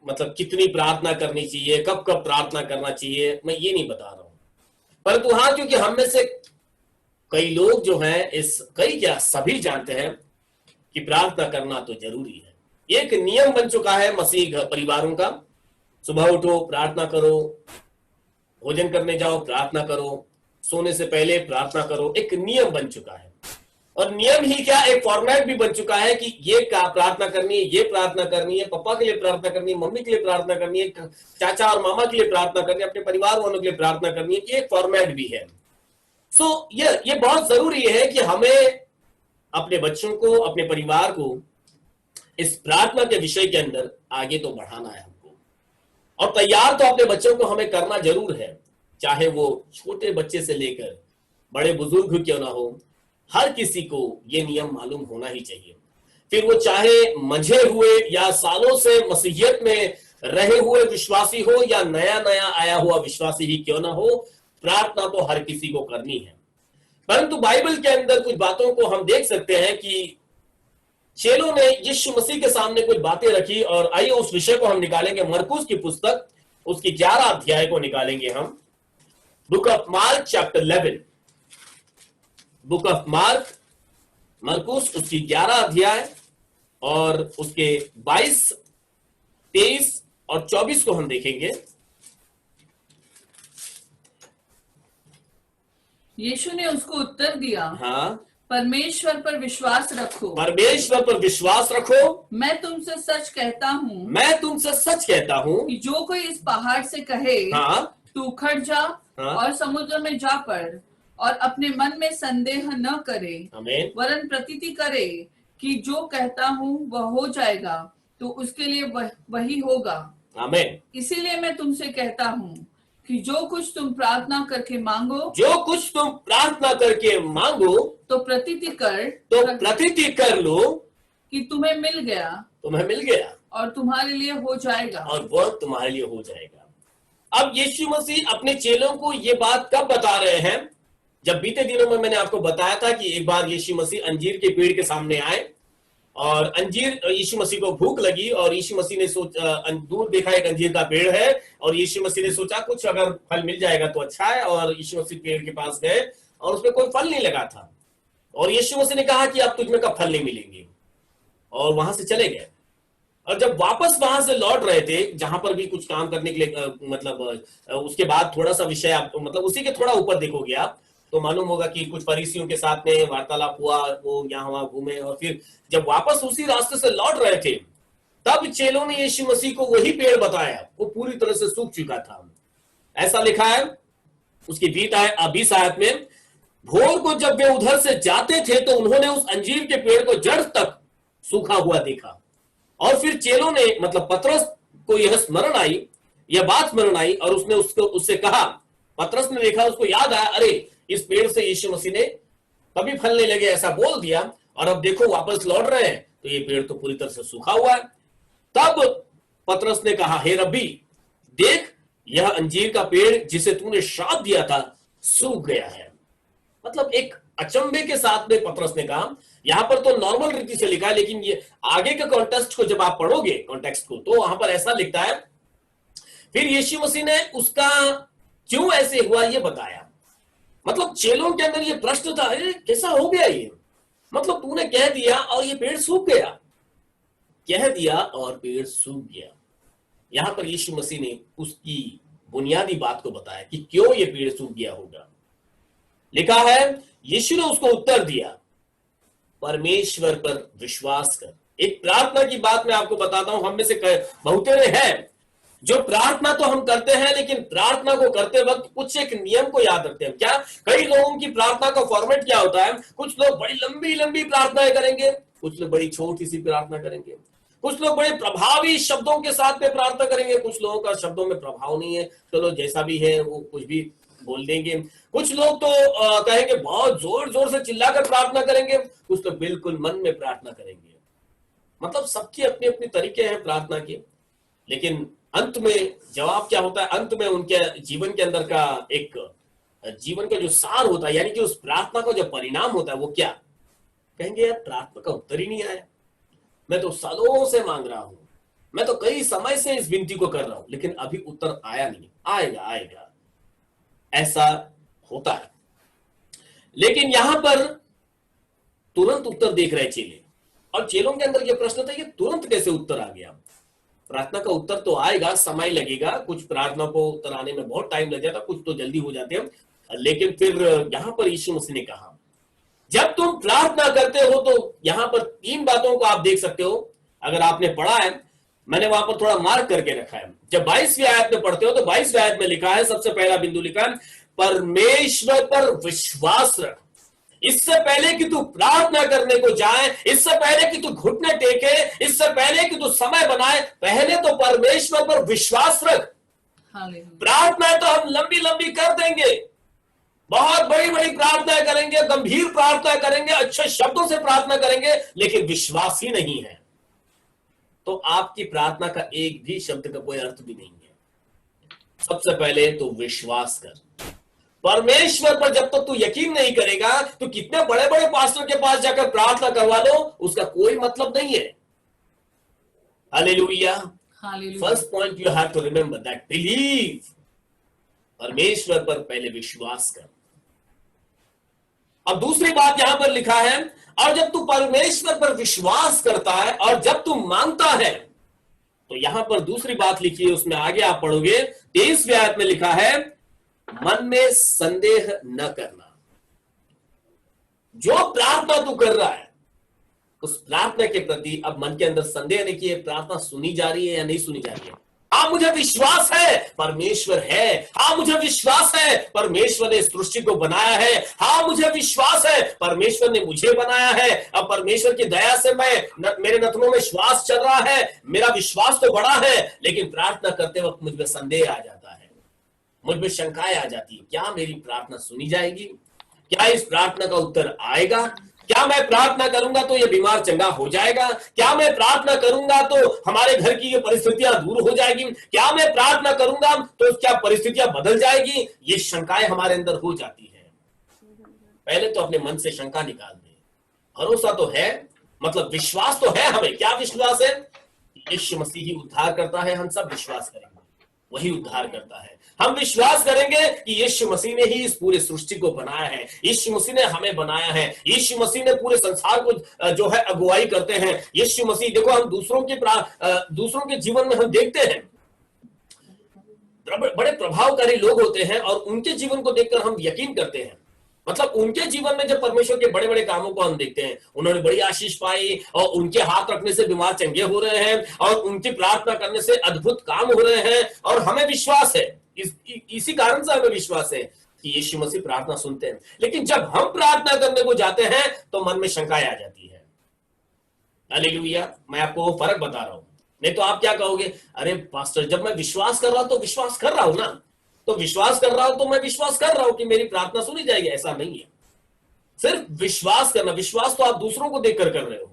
मतलब कितनी प्रार्थना करनी चाहिए, कब कब प्रार्थना करना चाहिए, मैं ये नहीं बता रहा हूं। परंतु हाँ, क्योंकि हम में से कई लोग जो हैं, कई क्या सभी जानते हैं कि प्रार्थना करना तो जरूरी है। एक नियम बन चुका है मसीह परिवारों का। सुबह उठो प्रार्थना करो, भोजन करने जाओ प्रार्थना करो, सोने से पहले प्रार्थना करो, एक नियम बन चुका है। और नियम ही क्या, एक फॉर्मेट भी बन चुका है कि ये प्रार्थना करनी है, ये प्रार्थना करनी है, पापा के लिए प्रार्थना करनी है, मम्मी के लिए प्रार्थना करनी है, चाचा और मामा के लिए प्रार्थना करनी है, अपने परिवार वालों के लिए प्रार्थना करनी है। ये एक फॉर्मेट भी है। ये बहुत जरूरी है कि हमें अपने बच्चों को, अपने परिवार को इस प्रार्थना के विषय के अंदर आगे तो बढ़ाना है हमको, और तैयार तो अपने बच्चों को हमें करना जरूर है, चाहे वो छोटे बच्चे से लेकर बड़े बुजुर्ग क्यों ना हो, हर किसी को ये नियम मालूम होना ही चाहिए। फिर वो चाहे मंझे हुए या सालों से मसीहियत में रहे हुए विश्वासी हो या नया नया आया हुआ विश्वासी ही क्यों ना हो, प्रार्थना तो हर किसी को करनी है। परंतु बाइबल के अंदर कुछ बातों को हम देख सकते हैं कि चेलों ने यीशु मसीह के सामने कुछ बातें रखी, और आइए उस विषय को हम निकालेंगे। मरकुस की पुस्तक उसकी 11 अध्याय को निकालेंगे हम। Book of mark chapter 11, book of mark, मरकुस उसकी 11 अध्याय और उसके 22, 23 और 24 को हम देखेंगे। यीशु ने उसको उत्तर दिया, हाँ, परमेश्वर पर विश्वास रखो, परमेश्वर पर विश्वास रखो। मैं तुमसे सच कहता हूँ, मैं तुमसे सच कहता हूँ कि जो कोई इस पहाड़ से कहे, हाँ, तू उखड़ जा, हाँ, और समुद्र में जा पड़, और अपने मन में संदेह न करे, आमीन, वरन प्रतीति करे कि जो कहता हूँ वह हो जाएगा, तो उसके लिए वही होगा। आमीन। इसीलिए मैं तुमसे कहता हूँ कि जो कुछ तुम प्रार्थना करके मांगो, जो कुछ तुम प्रार्थना करके मांगो, तो प्रतीति कर लो कि तुम्हें मिल गया, तुम्हें मिल गया, और तुम्हारे लिए हो जाएगा, और वह तुम्हारे लिए हो जाएगा। अब यीशु मसीह अपने चेलों को ये बात कब बता रहे हैं? जब बीते दिनों में मैंने आपको बताया था कि एक बार यीशु मसीह अंजीर के पेड़ के सामने आए, और यीशु मसीह को भूख लगी, और यीशु मसीह ने दूर देखा एक अंजीर का पेड़ है, और यीशु मसीह ने सोचा कुछ अगर फल मिल जाएगा तो अच्छा है, और यीशु मसीह पेड़ के पास गए और उसमें कोई फल नहीं लगा था, और यीशु मसीह ने कहा कि अब तुझमें कब फल नहीं मिलेंगे, और वहां से चले गए। और जब वापस वहां से लौट रहे थे, जहां पर भी कुछ काम करने के लिए मतलब उसके बाद थोड़ा सा विषय आप मतलब उसी के थोड़ा ऊपर देखोगे आप, तो मालूम होगा कि कुछ फरीसियों के साथ में वार्तालाप हुआ, वो यहाँ वहां घूमे, और फिर जब वापस उसी रास्ते से लौट रहे थे, तब चेलों ने यीशु मसीह को वही पेड़ बताया, वो पूरी तरह से सूख चुका था। ऐसा लिखा है उसकी 20 आयत में, भोर को जब वे उधर से जाते थे तो उन्होंने उस अंजीर के पेड़ को जड़ तक सूखा हुआ देखा। और फिर चेलों ने मतलब पतरस को यह बात स्मरण आई, और उसने उससे कहा, पतरस ने देखा, उसको याद आया, अरे इस पेड़ से यीशु मसीह ने कभी फलने लगे ऐसा बोल दिया, और अब देखो वापस लौट रहे हैं तो ये पेड़ तो पूरी तरह से सूखा हुआ है। तब पतरस ने कहा, हे रब्बी, देख यह अंजीर का पेड़ जिसे तूने श्राप दिया था सूख गया है। मतलब एक अचंभे के साथ में पतरस ने कहा, यहां पर तो नॉर्मल रीति से लिखा है, लेकिन ये आगे के कॉन्टेक्स्ट को जब आप पढ़ोगे कॉन्टेक्स्ट को, तो वहां पर ऐसा लिखता है, फिर यीशु मसीह ने उसका क्यों ऐसे हुआ ये बताया। मतलब चेलों के अंदर ये प्रश्न था, कैसा हो गया ये, मतलब तूने कह दिया और ये पेड़ सूख गया। कह दिया और पेड़ सूख गया। यहां पर यीशु मसीह ने उसकी बुनियादी बात को बताया कि क्यों ये पेड़ सूख गया होगा। लिखा है, यीशु ने उसको उत्तर दिया, परमेश्वर पर विश्वास कर। एक प्रार्थना की बात मैं आपको बताता हूं, हम में से बहुतेरे हैं जो प्रार्थना तो हम करते हैं, लेकिन प्रार्थना को करते वक्त कुछ एक नियम को याद रखते हैं। क्या कई लोगों की प्रार्थना का फॉर्मेट क्या होता है? कुछ लोग बड़ी लंबी लंबी प्रार्थनाएं करेंगे, कुछ लोग बड़ी छोटी सी प्रार्थना करेंगे, कुछ लोग बड़े प्रभावी शब्दों के साथ में प्रार्थना करेंगे, कुछ लोगों का शब्दों में प्रभाव नहीं है, चलो जैसा भी है वो कुछ भी बोल देंगे। कुछ लोग तो कहेंगे बहुत जोर जोर से चिल्लाकर प्रार्थना करेंगे, कुछ लोग बिल्कुल मन में प्रार्थना करेंगे। मतलब सबकी अपनी अपनी तरीके हैं प्रार्थना के, लेकिन अंत में जवाब क्या होता है? अंत में उनके जीवन के अंदर का एक जीवन का जो सार होता है, यानी कि उस प्रार्थना का जो परिणाम होता है, वो क्या? कहेंगे यार प्रार्थना का उत्तर ही नहीं आया, मैं तो सालों से मांग रहा हूं, मैं तो कई समय से इस विनती को कर रहा हूं, लेकिन अभी उत्तर आया नहीं। आएगा आएगा, ऐसा होता है। लेकिन यहां पर तुरंत उत्तर देख रहे चेले, और चेलों के अंदर यह प्रश्न था, ये तुरंत कैसे उत्तर आ गया? प्रार्थना का उत्तर तो आएगा, समय लगेगा, कुछ प्रार्थना को उत्तर आने में बहुत टाइम लग जाता, कुछ तो जल्दी हो जाते हैं। लेकिन फिर यहां पर यीशु मसीह ने कहा, जब तुम प्रार्थना करते हो तो यहां पर 3 बातों को आप देख सकते हो। अगर आपने पढ़ा है, मैंने वहां पर थोड़ा मार्क करके रखा है। जब 22वीं आयत में पढ़ते हो तो 22वीं आयत में लिखा है, सबसे पहला बिंदु लिखा है, परमेश्वर पर विश्वास रख। इससे पहले कि तू प्रार्थना करने को जाए, इससे पहले कि तू घुटने टेके, इससे पहले कि तू समय बनाए, पहले तो परमेश्वर पर विश्वास रख। प्रार्थना तो हम लंबी लंबी कर देंगे, बहुत बड़ी बड़ी प्रार्थना करेंगे, गंभीर प्रार्थना करेंगे, अच्छे शब्दों से प्रार्थना करेंगे, लेकिन विश्वास ही नहीं है तो आपकी प्रार्थना का एक भी शब्द का कोई अर्थ भी नहीं है। सबसे पहले तो विश्वास कर। परमेश्वर पर जब तक तू यकीन नहीं करेगा तो कितने बड़े बड़े पास्टर के पास जाकर प्रार्थना करवा लो, उसका कोई मतलब नहीं है। Hallelujah. First point you have to remember that believe. परमेश्वर पर पहले विश्वास कर। अब दूसरी बात यहां पर लिखा है, और जब तू परमेश्वर पर विश्वास करता है और जब तू मांगता है, तो यहां पर दूसरी बात लिखी है, उसमें आगे आप पढ़ोगे 23वीं आयत में लिखा है, मन में संदेह न करना। जो प्रार्थना तू कर रहा है उस प्रार्थना के प्रति अब मन के अंदर संदेह नहीं कि प्रार्थना सुनी जा रही है या नहीं सुनी जा रही है। हाँ मुझे विश्वास है परमेश्वर है, हाँ मुझे विश्वास है परमेश्वर ने सृष्टि को बनाया है, हाँ मुझे विश्वास है परमेश्वर ने मुझे बनाया है, अब परमेश्वर की दया से मेरे नथनों में श्वास चल रहा है, मेरा विश्वास तो बड़ा है, लेकिन प्रार्थना करते वक्त मुझ में संदेह आ जाता है, मुझ में शंकाएं आ जाती है। क्या मेरी प्रार्थना सुनी जाएगी? क्या इस प्रार्थना का उत्तर आएगा? क्या मैं प्रार्थना करूंगा तो ये बीमार चंगा हो जाएगा? क्या मैं प्रार्थना करूंगा तो हमारे घर की ये परिस्थितियां दूर हो जाएगी? क्या मैं प्रार्थना करूंगा तो क्या परिस्थितियां बदल जाएगी? ये शंकाएं हमारे अंदर हो जाती है। पहले तो अपने मन से शंका निकाल दे। भरोसा तो है, मतलब विश्वास तो है हमें। क्या विश्वास है? यीशु मसीह ही उद्धार करता है, हम सब विश्वास करेंगे वही उद्धार करता है। हम विश्वास करेंगे कि यीशु मसीह ने ही इस पूरे सृष्टि को बनाया है, यीशु मसीह ने हमें बनाया है, यीशु मसीह ने पूरे संसार को जो है अगुवाई करते हैं। यीशु मसीह, देखो हम दूसरों के जीवन में हम देखते हैं बड़े प्रभावकारी लोग होते हैं और उनके जीवन को देखकर हम यकीन करते हैं। मतलब उनके जीवन में जब परमेश्वर के बड़े बड़े कामों को हम देखते हैं, उन्होंने बड़ी आशीष पाई और उनके हाथ रखने से बीमार चंगे हो रहे हैं और उनकी प्रार्थना करने से अद्भुत काम हो रहे हैं, और हमें विश्वास है, इसी कारण से हमें विश्वास है कि यीशु मसीह प्रार्थना सुनते हैं। लेकिन जब हम प्रार्थना करने को जाते हैं तो मन में शंकाएं आ जाती है। हालेलुया। मैं आपको वो फर्क बता रहा हूं, नहीं तो आप क्या कहोगे, अरे पास्टर जब मैं विश्वास कर रहा हूं तो विश्वास कर रहा हूं ना, तो विश्वास कर रहा हूं तो मैं विश्वास कर रहा हूं कि मेरी प्रार्थना सुनी जाएगी। ऐसा नहीं है। सिर्फ विश्वास करना, विश्वास तो आप दूसरों को देखकर कर रहे हो।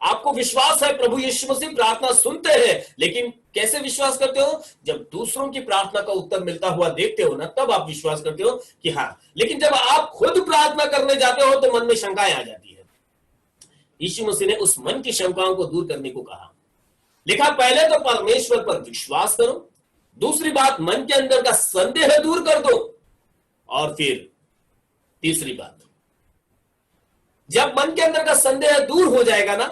आपको विश्वास है प्रभु यीशु मसीह प्रार्थना सुनते हैं, लेकिन कैसे विश्वास करते हो? जब दूसरों की प्रार्थना का उत्तर मिलता हुआ देखते हो ना, तब आप विश्वास करते हो कि हाँ। लेकिन जब आप खुद प्रार्थना करने जाते हो तो मन में शंकाएं आ जाती है। यीशु मसीह ने उस मन की शंकाओं को दूर करने को कहा। लिखा पहले तो परमेश्वर पर विश्वास करो, दूसरी बात मन के अंदर का संदेह दूर कर दो, और फिर तीसरी बात, जब मन के अंदर का संदेह दूर हो जाएगा ना,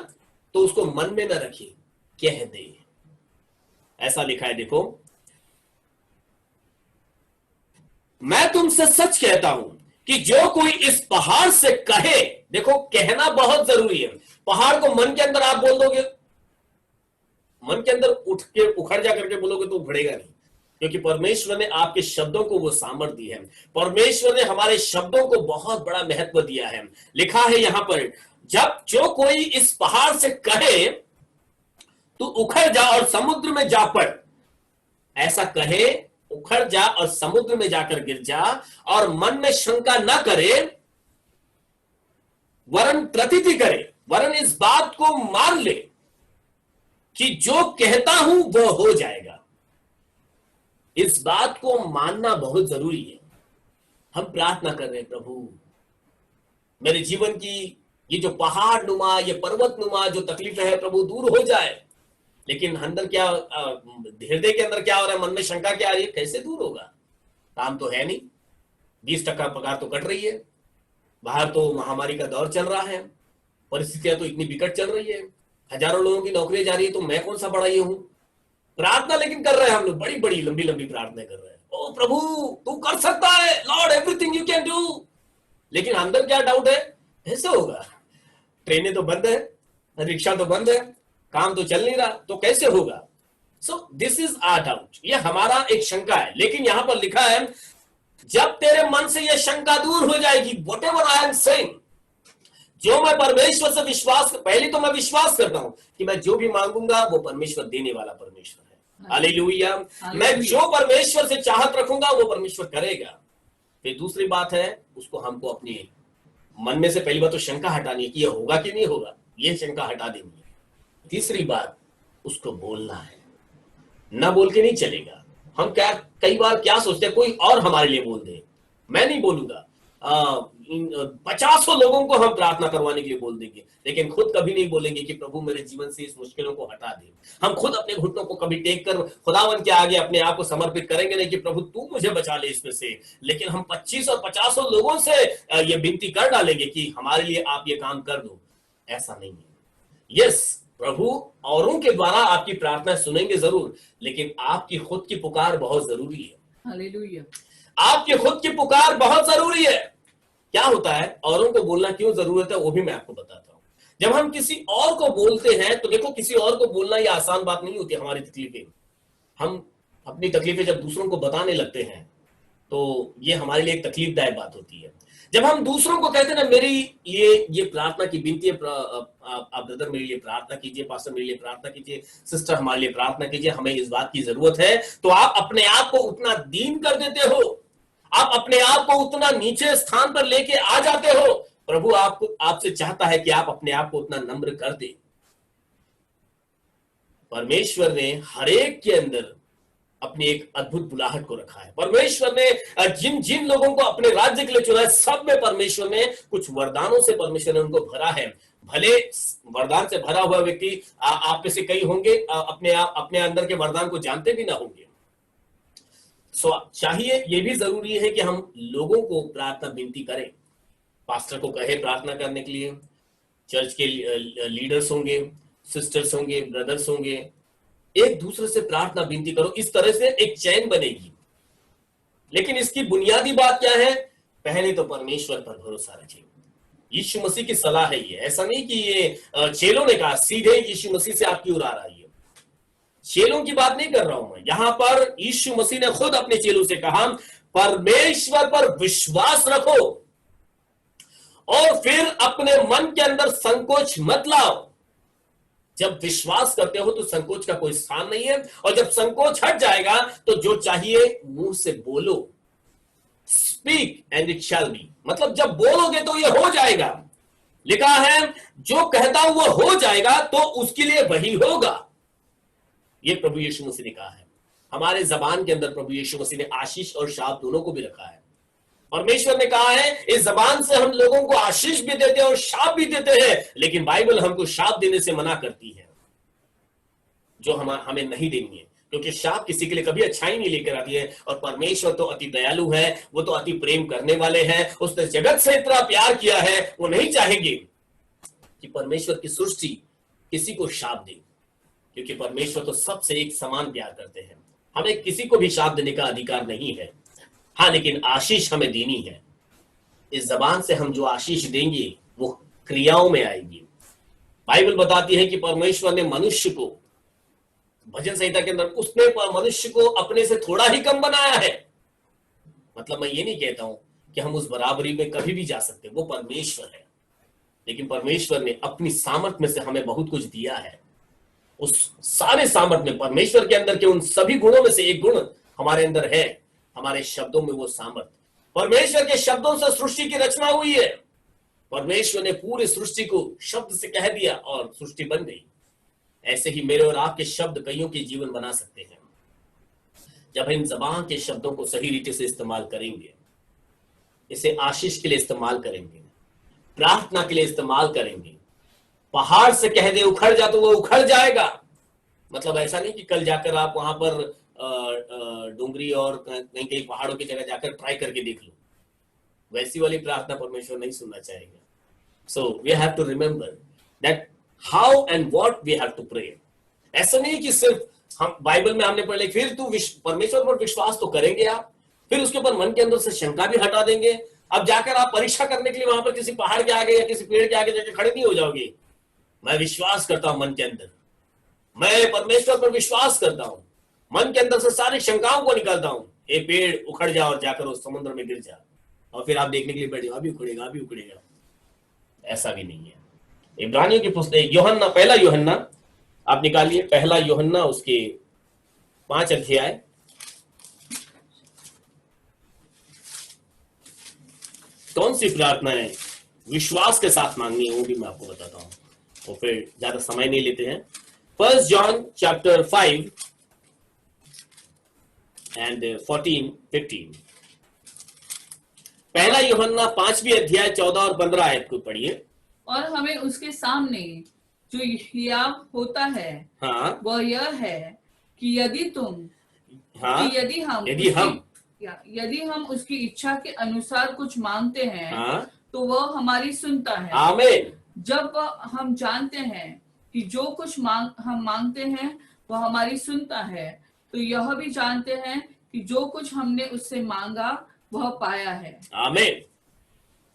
तो उसको मन में न रखे, कह दे। ऐसा लिखा है, देखो, मैं तुमसे सच कहता हूं कि जो कोई इस पहाड़ से कहे, देखो कहना बहुत जरूरी है। पहाड़ को मन के अंदर आप बोल दोगे, मन के अंदर उठ के उखड़ जा करके बोलोगे तो उखड़ेगा नहीं, क्योंकि परमेश्वर ने आपके शब्दों को वो सामर्थ्य दी है। परमेश्वर ने हमारे शब्दों को बहुत बड़ा महत्व दिया है। लिखा है यहां पर, जब जो कोई इस पहाड़ से कहे तू उखड़ जा और समुद्र में जा पड़, ऐसा कहे, उखड़ जा और समुद्र में जाकर गिर जा, और मन में शंका ना करे वरन प्रतीति करे, वरन इस बात को मान ले कि जो कहता हूं वो हो जाएगा। इस बात को मानना बहुत जरूरी है। हम प्रार्थना कर रहे हैं, प्रभु मेरे जीवन की ये जो पहाड़ नुमा, ये पर्वत नुमा जो तकलीफें है प्रभु दूर हो जाए। लेकिन अंदर क्या, हृदय के अंदर क्या हो रहा है, मन में शंका क्या आ रही है, कैसे दूर होगा? काम तो है नहीं, 20% पगार तो कट रही है, बाहर तो महामारी का दौर चल रहा है, परिस्थितियां तो इतनी विकट चल रही है, हजारों लोगों की नौकरियां जा रही है, तो मैं कौन सा बड़ा ये हूं? प्रार्थना लेकिन कर रहे हैं हम लोग, बड़ी बड़ी लंबी लंबी प्रार्थना कर रहे हैं, ओ प्रभु तू कर सकता है, Lord everything you can do. लेकिन अंदर क्या डाउट है, ऐसे होगा? ट्रेनें तो बंद है, रिक्शा तो बंद है, काम तो चल नहीं रहा, तो कैसे होगा? So this is our doubt, ये हमारा एक शंका है। लेकिन यहां पर लिखा है, जब तेरे मन से यह शंका दूर हो जाएगी, व्हाटएवर आई एम सेइंग, जो मैं परमेश्वर से विश्वास, पहले तो मैं विश्वास करता हूं कि मैं जो भी मांगूंगा वो परमेश्वर देने वाला परमेश्वर है। हालेलुया। मैं जो परमेश्वर से चाहत रखूंगा वो परमेश्वर करेगा। फिर दूसरी बात है, उसको हमको अपने मन में से पहली बात तो शंका हटानी है कि यह होगा कि नहीं होगा, यह शंका हटा देनी है। तीसरी बात, उसको बोलना है, ना बोल के नहीं चलेगा। हम क्या कई बार क्या सोचते हैं, कोई और हमारे लिए बोल दे, मैं नहीं बोलूंगा। 50 लोगों को हम प्रार्थना करवाने के लिए बोल देंगे, लेकिन खुद कभी नहीं बोलेंगे कि प्रभु मेरे जीवन से इस मुश्किलों को हटा दे। हम खुद अपने घुटनों को कभी टेक कर खुदावन के आगे अपने आप को समर्पित करेंगे नहीं कि प्रभु तू मुझे बचा ले इसमें से, लेकिन हम 25 और 50 लोगों से ये विनती कर डालेंगे कि हमारे लिए आप ये काम कर दो। ऐसा नहीं है। यस, प्रभु औरों के द्वारा आपकी प्रार्थना सुनेंगे जरूर, लेकिन आपकी खुद की पुकार बहुत जरूरी है। हालेलुया। आपकी खुद की पुकार बहुत जरूरी है। क्या होता है, औरों को बोलना क्यों जरूरत है वो भी मैं आपको बताता हूं। जब हम किसी और को बोलते हैं तो देखो, किसी और को बोलना ये आसान बात नहीं होती। हमारी तकलीफें, हम अपनी तकलीफें जब दूसरों को बताने लगते हैं तो ये हमारे लिए एक तकलीफदायक बात होती है। जब हम दूसरों को कहते हैं ना, मेरी लिए ये प्रार्थना की विनती है, आप ब्रदर मेरे लिए प्रार्थना कीजिए, पास्टर मेरे लिए प्रार्थना कीजिए, सिस्टर हमारे लिए प्रार्थना कीजिए, हमें इस बात की जरूरत है, तो आप अपने आप को उतना दीन कर देते हो, आप अपने आप को उतना नीचे स्थान पर लेके आ जाते हो। प्रभु आपसे चाहता है कि आप अपने आप को उतना नम्र कर दे। परमेश्वर ने हर एक के अंदर अपनी एक अद्भुत बुलाहट को रखा है। परमेश्वर ने जिन जिन लोगों को अपने राज्य के लिए चुना है, सब में परमेश्वर ने कुछ वरदानों से परमेश्वर ने उनको भरा है। भले वरदान से भरा हुआ व्यक्ति आप में से कई होंगे अपने अंदर के वरदान को जानते भी ना होंगे। चाहिए ये भी जरूरी है कि हम लोगों को प्रार्थना विनती करें। पास्टर को कहे प्रार्थना करने के लिए, चर्च के लीडर्स होंगे, सिस्टर्स होंगे, ब्रदर्स होंगे, एक दूसरे से प्रार्थना विनती करो। इस तरह से एक चैन बनेगी। लेकिन इसकी बुनियादी बात क्या है? पहले तो परमेश्वर पर भरोसा रखें। यीशु मसीह की सलाह है ये, ऐसा नहीं कि ये चेलों ने कहा, सीधे यीशु मसीह से आपकी उड़ा रहा है। चेलों की बात नहीं कर रहा हूं मैं, यहां पर यीशु मसीह ने खुद अपने चेलों से कहा, परमेश्वर पर विश्वास रखो और फिर अपने मन के अंदर संकोच मत लाओ। जब विश्वास करते हो तो संकोच का कोई स्थान नहीं है, और जब संकोच हट जाएगा तो जो चाहिए मुंह से बोलो। Speak and it shall be, मतलब जब बोलोगे तो ये हो जाएगा। लिखा है जो कहता हूं वो हो जाएगा, तो उसके लिए वही होगा। ये प्रभु यीशु मसीह ने कहा है। हमारे जबान के अंदर प्रभु यीशु मसीह ने आशीष और शाप दोनों को भी रखा है। परमेश्वर ने कहा है इस जबान से हम लोगों को आशीष भी देते हैं और शाप भी देते हैं, लेकिन बाइबल हमको शाप देने से मना करती है, जो हमें नहीं देनी है, क्योंकि शाप किसी के लिए कभी अच्छाई नहीं लेकर आती है। और परमेश्वर तो अति दयालु है, वो तो अति प्रेम करने वाले हैं। उसने जगत से इतना प्यार किया है, वो नहीं चाहेंगे कि परमेश्वर की सृष्टि किसी को शाप दें, क्योंकि परमेश्वर तो सबसे एक समान प्यार करते हैं। हमें किसी को भी शाप देने का अधिकार नहीं है। हाँ, लेकिन आशीष हमें देनी है। इस जबान से हम जो आशीष देंगे वो क्रियाओं में आएगी। बाइबल बताती है कि परमेश्वर ने मनुष्य को, भजन संहिता के अंदर, उसने मनुष्य को अपने से थोड़ा ही कम बनाया है। मतलब मैं ये नहीं कहता हूं कि हम उस बराबरी में कभी भी जा सकते, वो परमेश्वर है, लेकिन परमेश्वर ने अपनी सामर्थ में से हमें बहुत कुछ दिया है। उस सारे सामर्थ में, परमेश्वर के अंदर के उन सभी गुणों में से एक गुण हमारे अंदर है, हमारे शब्दों में वो सामर्थ। परमेश्वर के शब्दों से सृष्टि की रचना हुई है। परमेश्वर ने पूरी सृष्टि को शब्द से कह दिया और सृष्टि बन गई। ऐसे ही मेरे और आपके शब्द कईयों के जीवन बना सकते हैं, जब हम जबान के शब्दों को सही रीति से इस्तेमाल करेंगे, इसे आशीष के लिए इस्तेमाल करेंगे, प्रार्थना के लिए इस्तेमाल करेंगे। पहाड़ से कह दे उखड़ जा तो वो उखड़ जाएगा। मतलब ऐसा नहीं कि कल जाकर आप वहां पर डूंगरी और कहीं कहीं पहाड़ों की जगह जाकर ट्राई करके देख लो, वैसी वाली प्रार्थना परमेश्वर नहीं सुनना चाहेगा। So we have to remember that how and what we have to pray. ऐसा नहीं कि सिर्फ हम बाइबल में हमने पढ़ लिया, फिर तू परमेश्वर पर विश्वास तो करेंगे आप, फिर उसके ऊपर मन के अंदर से शंका भी हटा देंगे। अब जाकर आप परीक्षा करने के लिए वहां पर किसी पहाड़ के आगे या किसी पेड़ के आगे जाकर खड़े नहीं हो जाओगे। मैं विश्वास करता हूं मन के अंदर, मैं परमेश्वर पर विश्वास करता हूं, मन के अंदर से सारी शंकाओं को निकालता हूं, ये पेड़ उखड़ जा और जाकर उस समुद्र में गिर जा, और फिर आप देखने के लिए बैठे अभी उखड़ेगा अभी उखड़ेगा। ऐसा भी नहीं है। इब्रानियों की पुस्तक यूहन्ना, पहला यूहन्ना आप निकालिए, पहला यूहन्ना उसके 5 अध्याय, कौन सी प्रार्थनाएं विश्वास के साथ मांगनी है वो भी मैं आपको बताता हूं, और फिर ज्यादा समय नहीं लेते हैं। 1 जॉन चैप्टर 5 एंड 14-15। पहला यूहन्ना 5वीं अध्याय 14 और 15 आयत को पढ़िए। और हमें उसके सामने जो हियाव होता है, हाँ, वह यह है कि यदि हम उसकी इच्छा के अनुसार कुछ मांगते हैं, हाँ, तो वह हमारी सुनता है। आमीन। जब हम जानते हैं कि जो कुछ हम मांगते हैं वह हमारी सुनता है, तो यह भी जानते हैं कि जो कुछ हमने उससे मांगा वह पाया है। आमीन।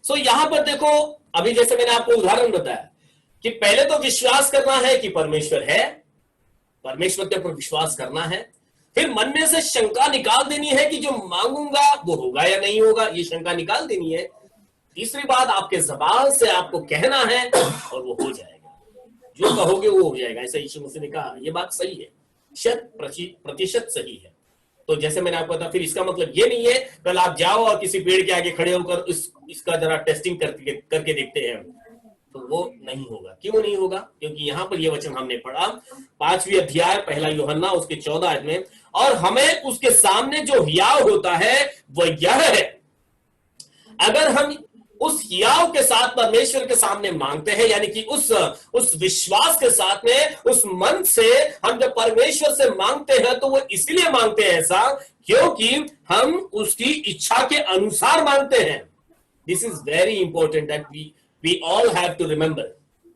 सो यहां पर देखो, अभी जैसे मैंने आपको उदाहरण बताया कि पहले तो विश्वास करना है कि परमेश्वर है, परमेश्वर के ऊपर विश्वास करना है, फिर मन में से शंका निकाल देनी है कि जो मांगूंगा वो होगा या नहीं होगा, ये शंका निकाल देनी है। तीसरी बात, आपके जबान से आपको कहना है और वो हो जाएगा, जो कहोगे वो हो जाएगा। ऐसा यीशु मसीह ने कहा, ये बात सही है, 100% सही है। तो जैसे मैंने आपको बताया, फिर इसका मतलब ये नहीं है कल आप जाओ और किसी पेड़ के आगे खड़े होकर इसका जरा टेस्टिंग करके देखते हैं, तो वो नहीं होगा। क्यों नहीं होगा? क्योंकि यहां पर ये वचन हमने पढ़ा 5वीं अध्याय पहला यूहन्ना उसके 14 आयत में, और हमें उसके सामने जो हियाव होता है वह यह है, अगर हम उस हियाव के साथ परमेश्वर के सामने मांगते हैं, यानी कि उस विश्वास के साथ में, उस मन से हम जब परमेश्वर से मांगते हैं तो वो इसलिए मांगते हैं ऐसा क्योंकि हम उसकी इच्छा के अनुसार मांगते हैं। This is very important that we all have to remember.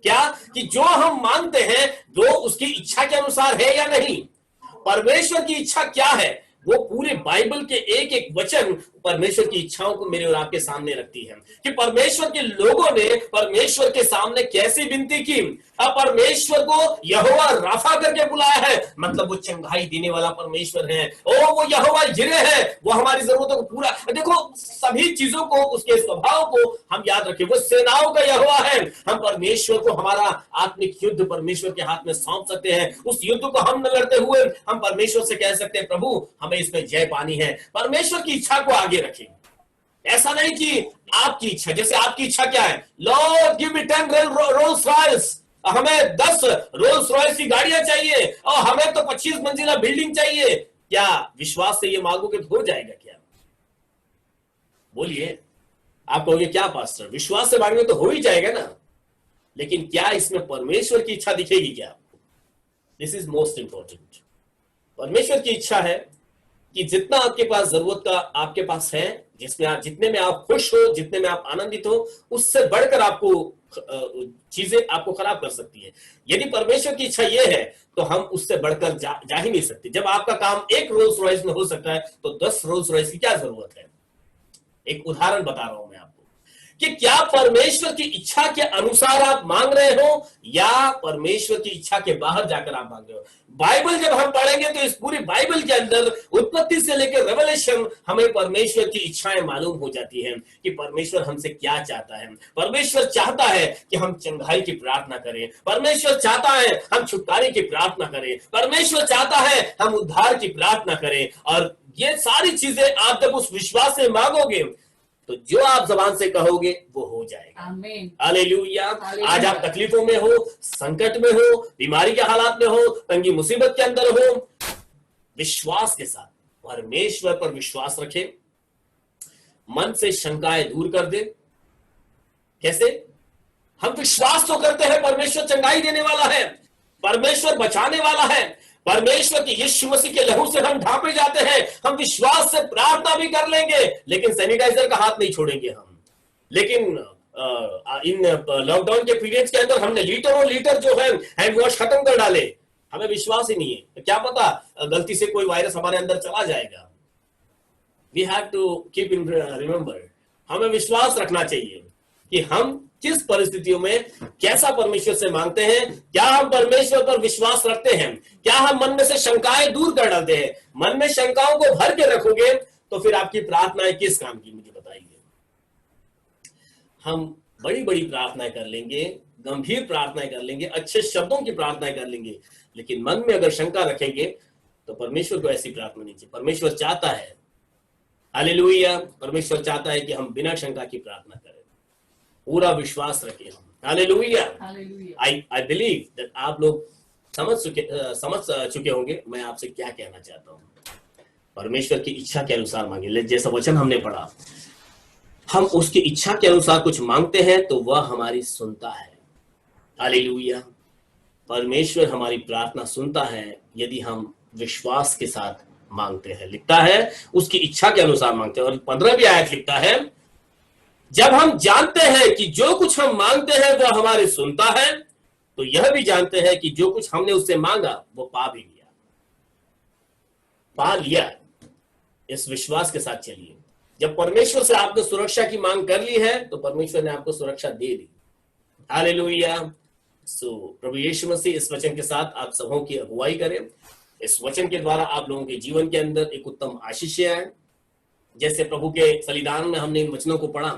क्या कि जो हम मांगते हैं वो उसकी इच्छा के अनुसार है या नहीं। परमेश्वर की इच्छा क्या है, वो पूरे बाइबल के एक एक वचन परमेश्वर की इच्छाओं को मेरे और आपके सामने रखती है कि परमेश्वर के लोगों ने परमेश्वर के सामने कैसी विनती की। अब परमेश्वर को यहोवा राफा करके बुलाया है, मतलब वो चंगाई देने वाला परमेश्वर है। ओ वो यहोवा जिरे है, वो हमारी जरूरतों को पूरा, देखो सभी चीजों को, उसके स्वभाव को हम याद रखें। वो सेनाओं का यहोवा है। हम परमेश्वर को हमारा आत्मिक युद्ध परमेश्वर के हाथ में सौंप सकते हैं। उस युद्ध को हम न लड़ते हुए हम परमेश्वर से कह सकते हैं, प्रभु हमें इसमें जय पानी है। परमेश्वर की इच्छा को आगे रखें। ऐसा नहीं कि आपकी इच्छा, जैसे आपकी इच्छा क्या है, Lord give me 10 Rolls Royces, हमें 10 रोल्स रॉयल्स की गाड़ियां चाहिए और हमें तो 25 मंजिला बिल्डिंग चाहिए। क्या विश्वास से ये मांगोगे तो हो जाएगा क्या? बोलिए। आप कहोगे क्या पास्टर, विश्वास से मांगोगे तो हो ही जाएगा ना, लेकिन क्या इसमें परमेश्वर की इच्छा दिखेगी क्या आपको? This is most important. परमेश्वर की इच्छा है कि जितना आपके पास जरूरत का आपके पास है, जितने में आप खुश हो, जितने में आप आनंदित हो, उससे बढ़कर आपको चीजें आपको खराब कर सकती है। यदि परमेश्वर की इच्छा ये है तो हम उससे बढ़कर जा ही नहीं सकते। जब आपका काम एक रोल्स रॉयस में हो सकता है तो 10 रोल्स रॉयस की क्या जरूरत है। एक उदाहरण बता रहा हूं मैं आपको कि क्या परमेश्वर की इच्छा के अनुसार आप मांग रहे हो या परमेश्वर की इच्छा के बाहर जाकर आप मांग रहे हो। बाइबल जब हम पढ़ेंगे तो इस पूरी बाइबल के अंदर उत्पत्ति से लेकर रेवलेशन हमें परमेश्वर की इच्छाएं मालूम हो जाती हैं कि परमेश्वर हमसे क्या चाहता है। परमेश्वर चाहता है कि हम चंगाई की प्रार्थना करें, परमेश्वर चाहता है हम छुटकारे की प्रार्थना करें, परमेश्वर चाहता है हम उद्धार की प्रार्थना करें। और ये सारी चीजें आप जब उस विश्वास से मांगोगे तो जो आप जबान से कहोगे वो हो जाएगा। आमीन, हालेलुया। आज आप तकलीफों में हो, संकट में हो, बीमारी के हालात में हो, तंगी मुसीबत के अंदर हो, विश्वास के साथ परमेश्वर पर विश्वास रखें, मन से शंकाएं दूर कर दे। कैसे? हम विश्वास तो करते हैं परमेश्वर चंगाई देने वाला है, परमेश्वर बचाने वाला है, परमेश्वर की यीशु मसीह के लहू से हम ढांपे जाते हैं, हम विश्वास से प्रार्थना भी कर लेंगे, लेकिन सैनिटाइजर का हाथ नहीं छोड़ेंगे हम। लेकिन इन लॉकडाउन के पीरियड्स के अंदर हमने लीटरों लीटर जो है हैंड वॉश खत्म कर डाले। हमें विश्वास ही नहीं है, तो क्या पता गलती से कोई वायरस हमारे अंदर चला जाएगा। We have to keep in remember, हमें विश्वास रखना चाहिए कि हम किस परिस्थितियों में कैसा परमेश्वर से मांगते हैं। क्या हम परमेश्वर पर विश्वास रखते हैं? क्या हम मन में से शंकाएं दूर कर डालते हैं? मन में शंकाओं को भर के रखोगे तो फिर आपकी प्रार्थनाएं किस काम की, मुझे बताइए। हम बड़ी बड़ी प्रार्थनाएं कर लेंगे, गंभीर प्रार्थनाएं कर लेंगे, अच्छे शब्दों की प्रार्थनाएं कर लेंगे, लेकिन मन में अगर शंका रखेंगे तो परमेश्वर को ऐसी प्रार्थना नहीं चाहिए। परमेश्वर चाहता है, हालेलुया, परमेश्वर चाहता है कि हम बिना शंका की प्रार्थना करें, पूरा विश्वास रखें हम। हालेलुया। आई बिलीव दैट आप लोग समझ चुके होंगे मैं आपसे क्या कहना चाहता हूं। परमेश्वर की इच्छा के अनुसार मांगे, जैसा वचन हमने पढ़ा, हम उसकी इच्छा के अनुसार कुछ मांगते हैं तो वह हमारी सुनता है। हालेलुया। परमेश्वर हमारी प्रार्थना सुनता है यदि हम विश्वास के साथ मांगते हैं। लिखता है उसकी इच्छा के अनुसार मांगते हैं। और 15वीं आयत लिखता है, जब हम जानते हैं कि जो कुछ हम मांगते हैं वह हमारे सुनता है, तो यह भी जानते हैं कि जो कुछ हमने उससे मांगा वो पा भी लिया। पा लिया, इस विश्वास के साथ चलिए। जब परमेश्वर से आपने सुरक्षा की मांग कर ली है तो परमेश्वर ने आपको सुरक्षा दे दी। हालेलुया। सो प्रभु यीशु मसीह इस वचन के साथ आप सबों की अगुवाई करें। इस वचन के द्वारा आप लोगों के जीवन के अंदर एक उत्तम आशीष आए। जैसे प्रभु के बलिदान में हमने इन वचनों को पढ़ा,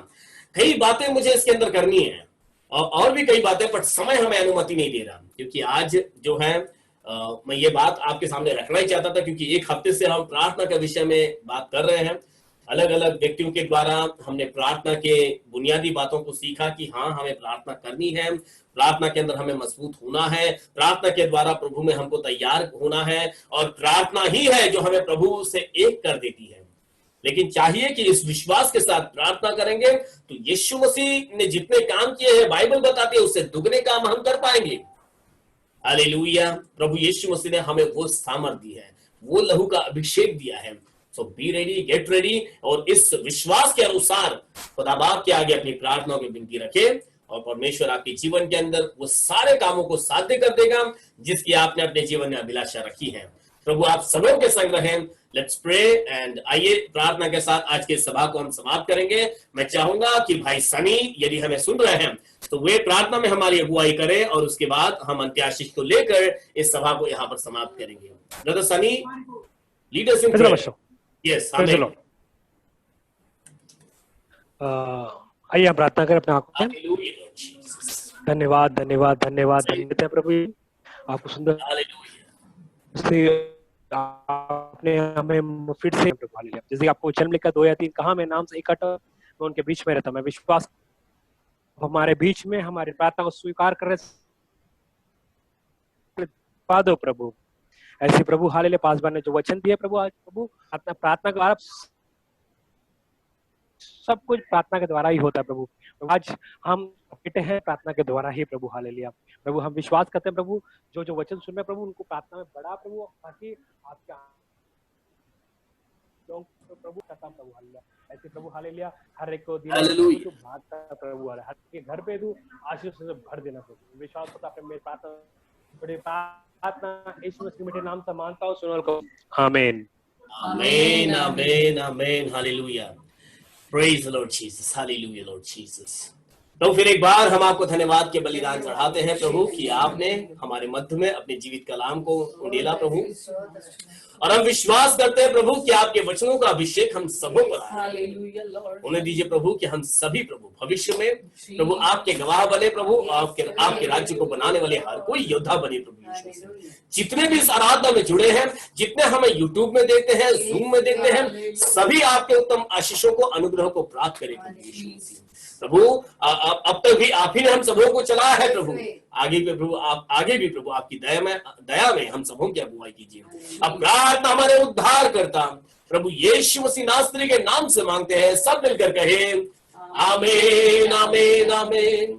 कई बातें मुझे इसके अंदर करनी है और भी कई बातें, पर समय हमें अनुमति नहीं दे रहा। क्योंकि आज जो है मैं ये बात आपके सामने रखना ही चाहता था, क्योंकि एक हफ्ते से हम प्रार्थना के विषय में बात कर रहे हैं। अलग अलग व्यक्तियों के द्वारा हमने प्रार्थना के बुनियादी बातों को सीखा कि हाँ, हमें प्रार्थना करनी है, प्रार्थना के अंदर हमें मजबूत होना है, प्रार्थना के द्वारा प्रभु में हमको तैयार होना है, और प्रार्थना ही है जो हमें प्रभु से एक कर देती है। लेकिन चाहिए कि इस विश्वास के साथ प्रार्थना करेंगे तो यीशु मसीह ने जितने काम किए हैं बाइबल बताती है उससे दुगने काम हम कर पाएंगे। हालेलुया। प्रभु यीशु मसीह ने हमें वो सामर्थ दी है, वो लहू का अभिषेक दिया है। सो बी रेडी, गेट रेडी, और इस विश्वास के अनुसार खुदा बाप के आगे अपनी प्रार्थनाओं की विनती रखें और परमेश्वर आपके जीवन के अंदर वो सारे कामों को साध्य कर देगा जिसकी आपने अपने जीवन में अभिलाषा रखी है। प्रभु आप सबों के संग रहें। लेट्स प्रे एंड आइए प्रार्थना के साथ आज के सभा को हम समाप्त करेंगे। मैं चाहूंगा कि भाई सनी यदि हमें सुन रहे हैं तो वे प्रार्थना में हमारी अगुवाई करें और उसके बाद हम अंत्याशीष को लेकर इस सभा को यहाँ पर समाप्त करेंगे। Brother Sunny, lead us in prayer. Yes, आमीन। आइए हम प्रार्थना करें अपने आंखों में। धन्यवाद धन्यवाद धन्यवाद धन्यवाद है प्रभु, आपको सुंदर आपने हमें फिर से जैसे आपको जन्म लिखा 2 या 3 कहा मैं नाम से इकट्ठा मैं उनके बीच में रहता। मैं विश्वास हमारे बीच में हमारी प्रार्थना को स्वीकार कर रहे दो प्रभु। ऐसे प्रभु हालेलुया 5 बार ने जो वचन दिया प्रभु, आज प्रभु अपना प्रार्थना के द्वारा सब कुछ प्रार्थना के द्वारा ही होता है प्रभु। आज हम बेटे हैं प्रार्थना के द्वारा ही प्रभु। हालेलुया प्रभु, हम विश्वास करते हैं प्रभु जो जो वचन सुन रहे प्रभु उनको प्रार्थना में बढ़ा प्रभु, ताकि आपके तो प्रभु का काम प्रभु हालेलुया। ऐसे प्रभु हालेलुया हर एक को हालेलुया। तू भागता प्रभु हालेलुया, हर के घर पे तू आशीष से भर देना प्रभु। विश्वास होता है मेरे प्रार्थना यीशु मसीह के नाम से मांगता हूं, सुनो को आमीन आमीन आमीन आमीन hallelujah. Praise the Lord Jesus, hallelujah Lord Jesus. तो फिर एक बार हम आपको धन्यवाद के बलिदान चढ़ाते हैं प्रभु कि आपने हमारे मध्य में अपने जीवित कलाम को उंडेला प्रभु, और हम विश्वास करते हैं प्रभु कि आपके वचनों का अभिषेक हम सबों पर आए। उन्हें दीजिए प्रभु कि हम सभी प्रभु भविष्य में प्रभु आपके गवाह बने प्रभु, आपके राज्य को बनाने वाले हर कोई योद्धा बने प्रभु। जितने भी इस आराधना में जुड़े हैं, जितने हमें यूट्यूब में देखते हैं, जूम में देखते हैं, सभी आपके उत्तम आशीषों को, अनुग्रह को प्राप्त करें प्रभु। अब तक भी आप ही ने हम सबों को चलाया है प्रभु, आगे भी प्रभु आप आगे भी प्रभु आपकी दया में हम सबों की अगुवाई कीजिए। अब प्रार्थना हमारे उद्धार करता प्रभु यीशु मसीह नासरी के नाम से मांगते हैं, सब मिलकर कहे आमीन आमीन आमीन।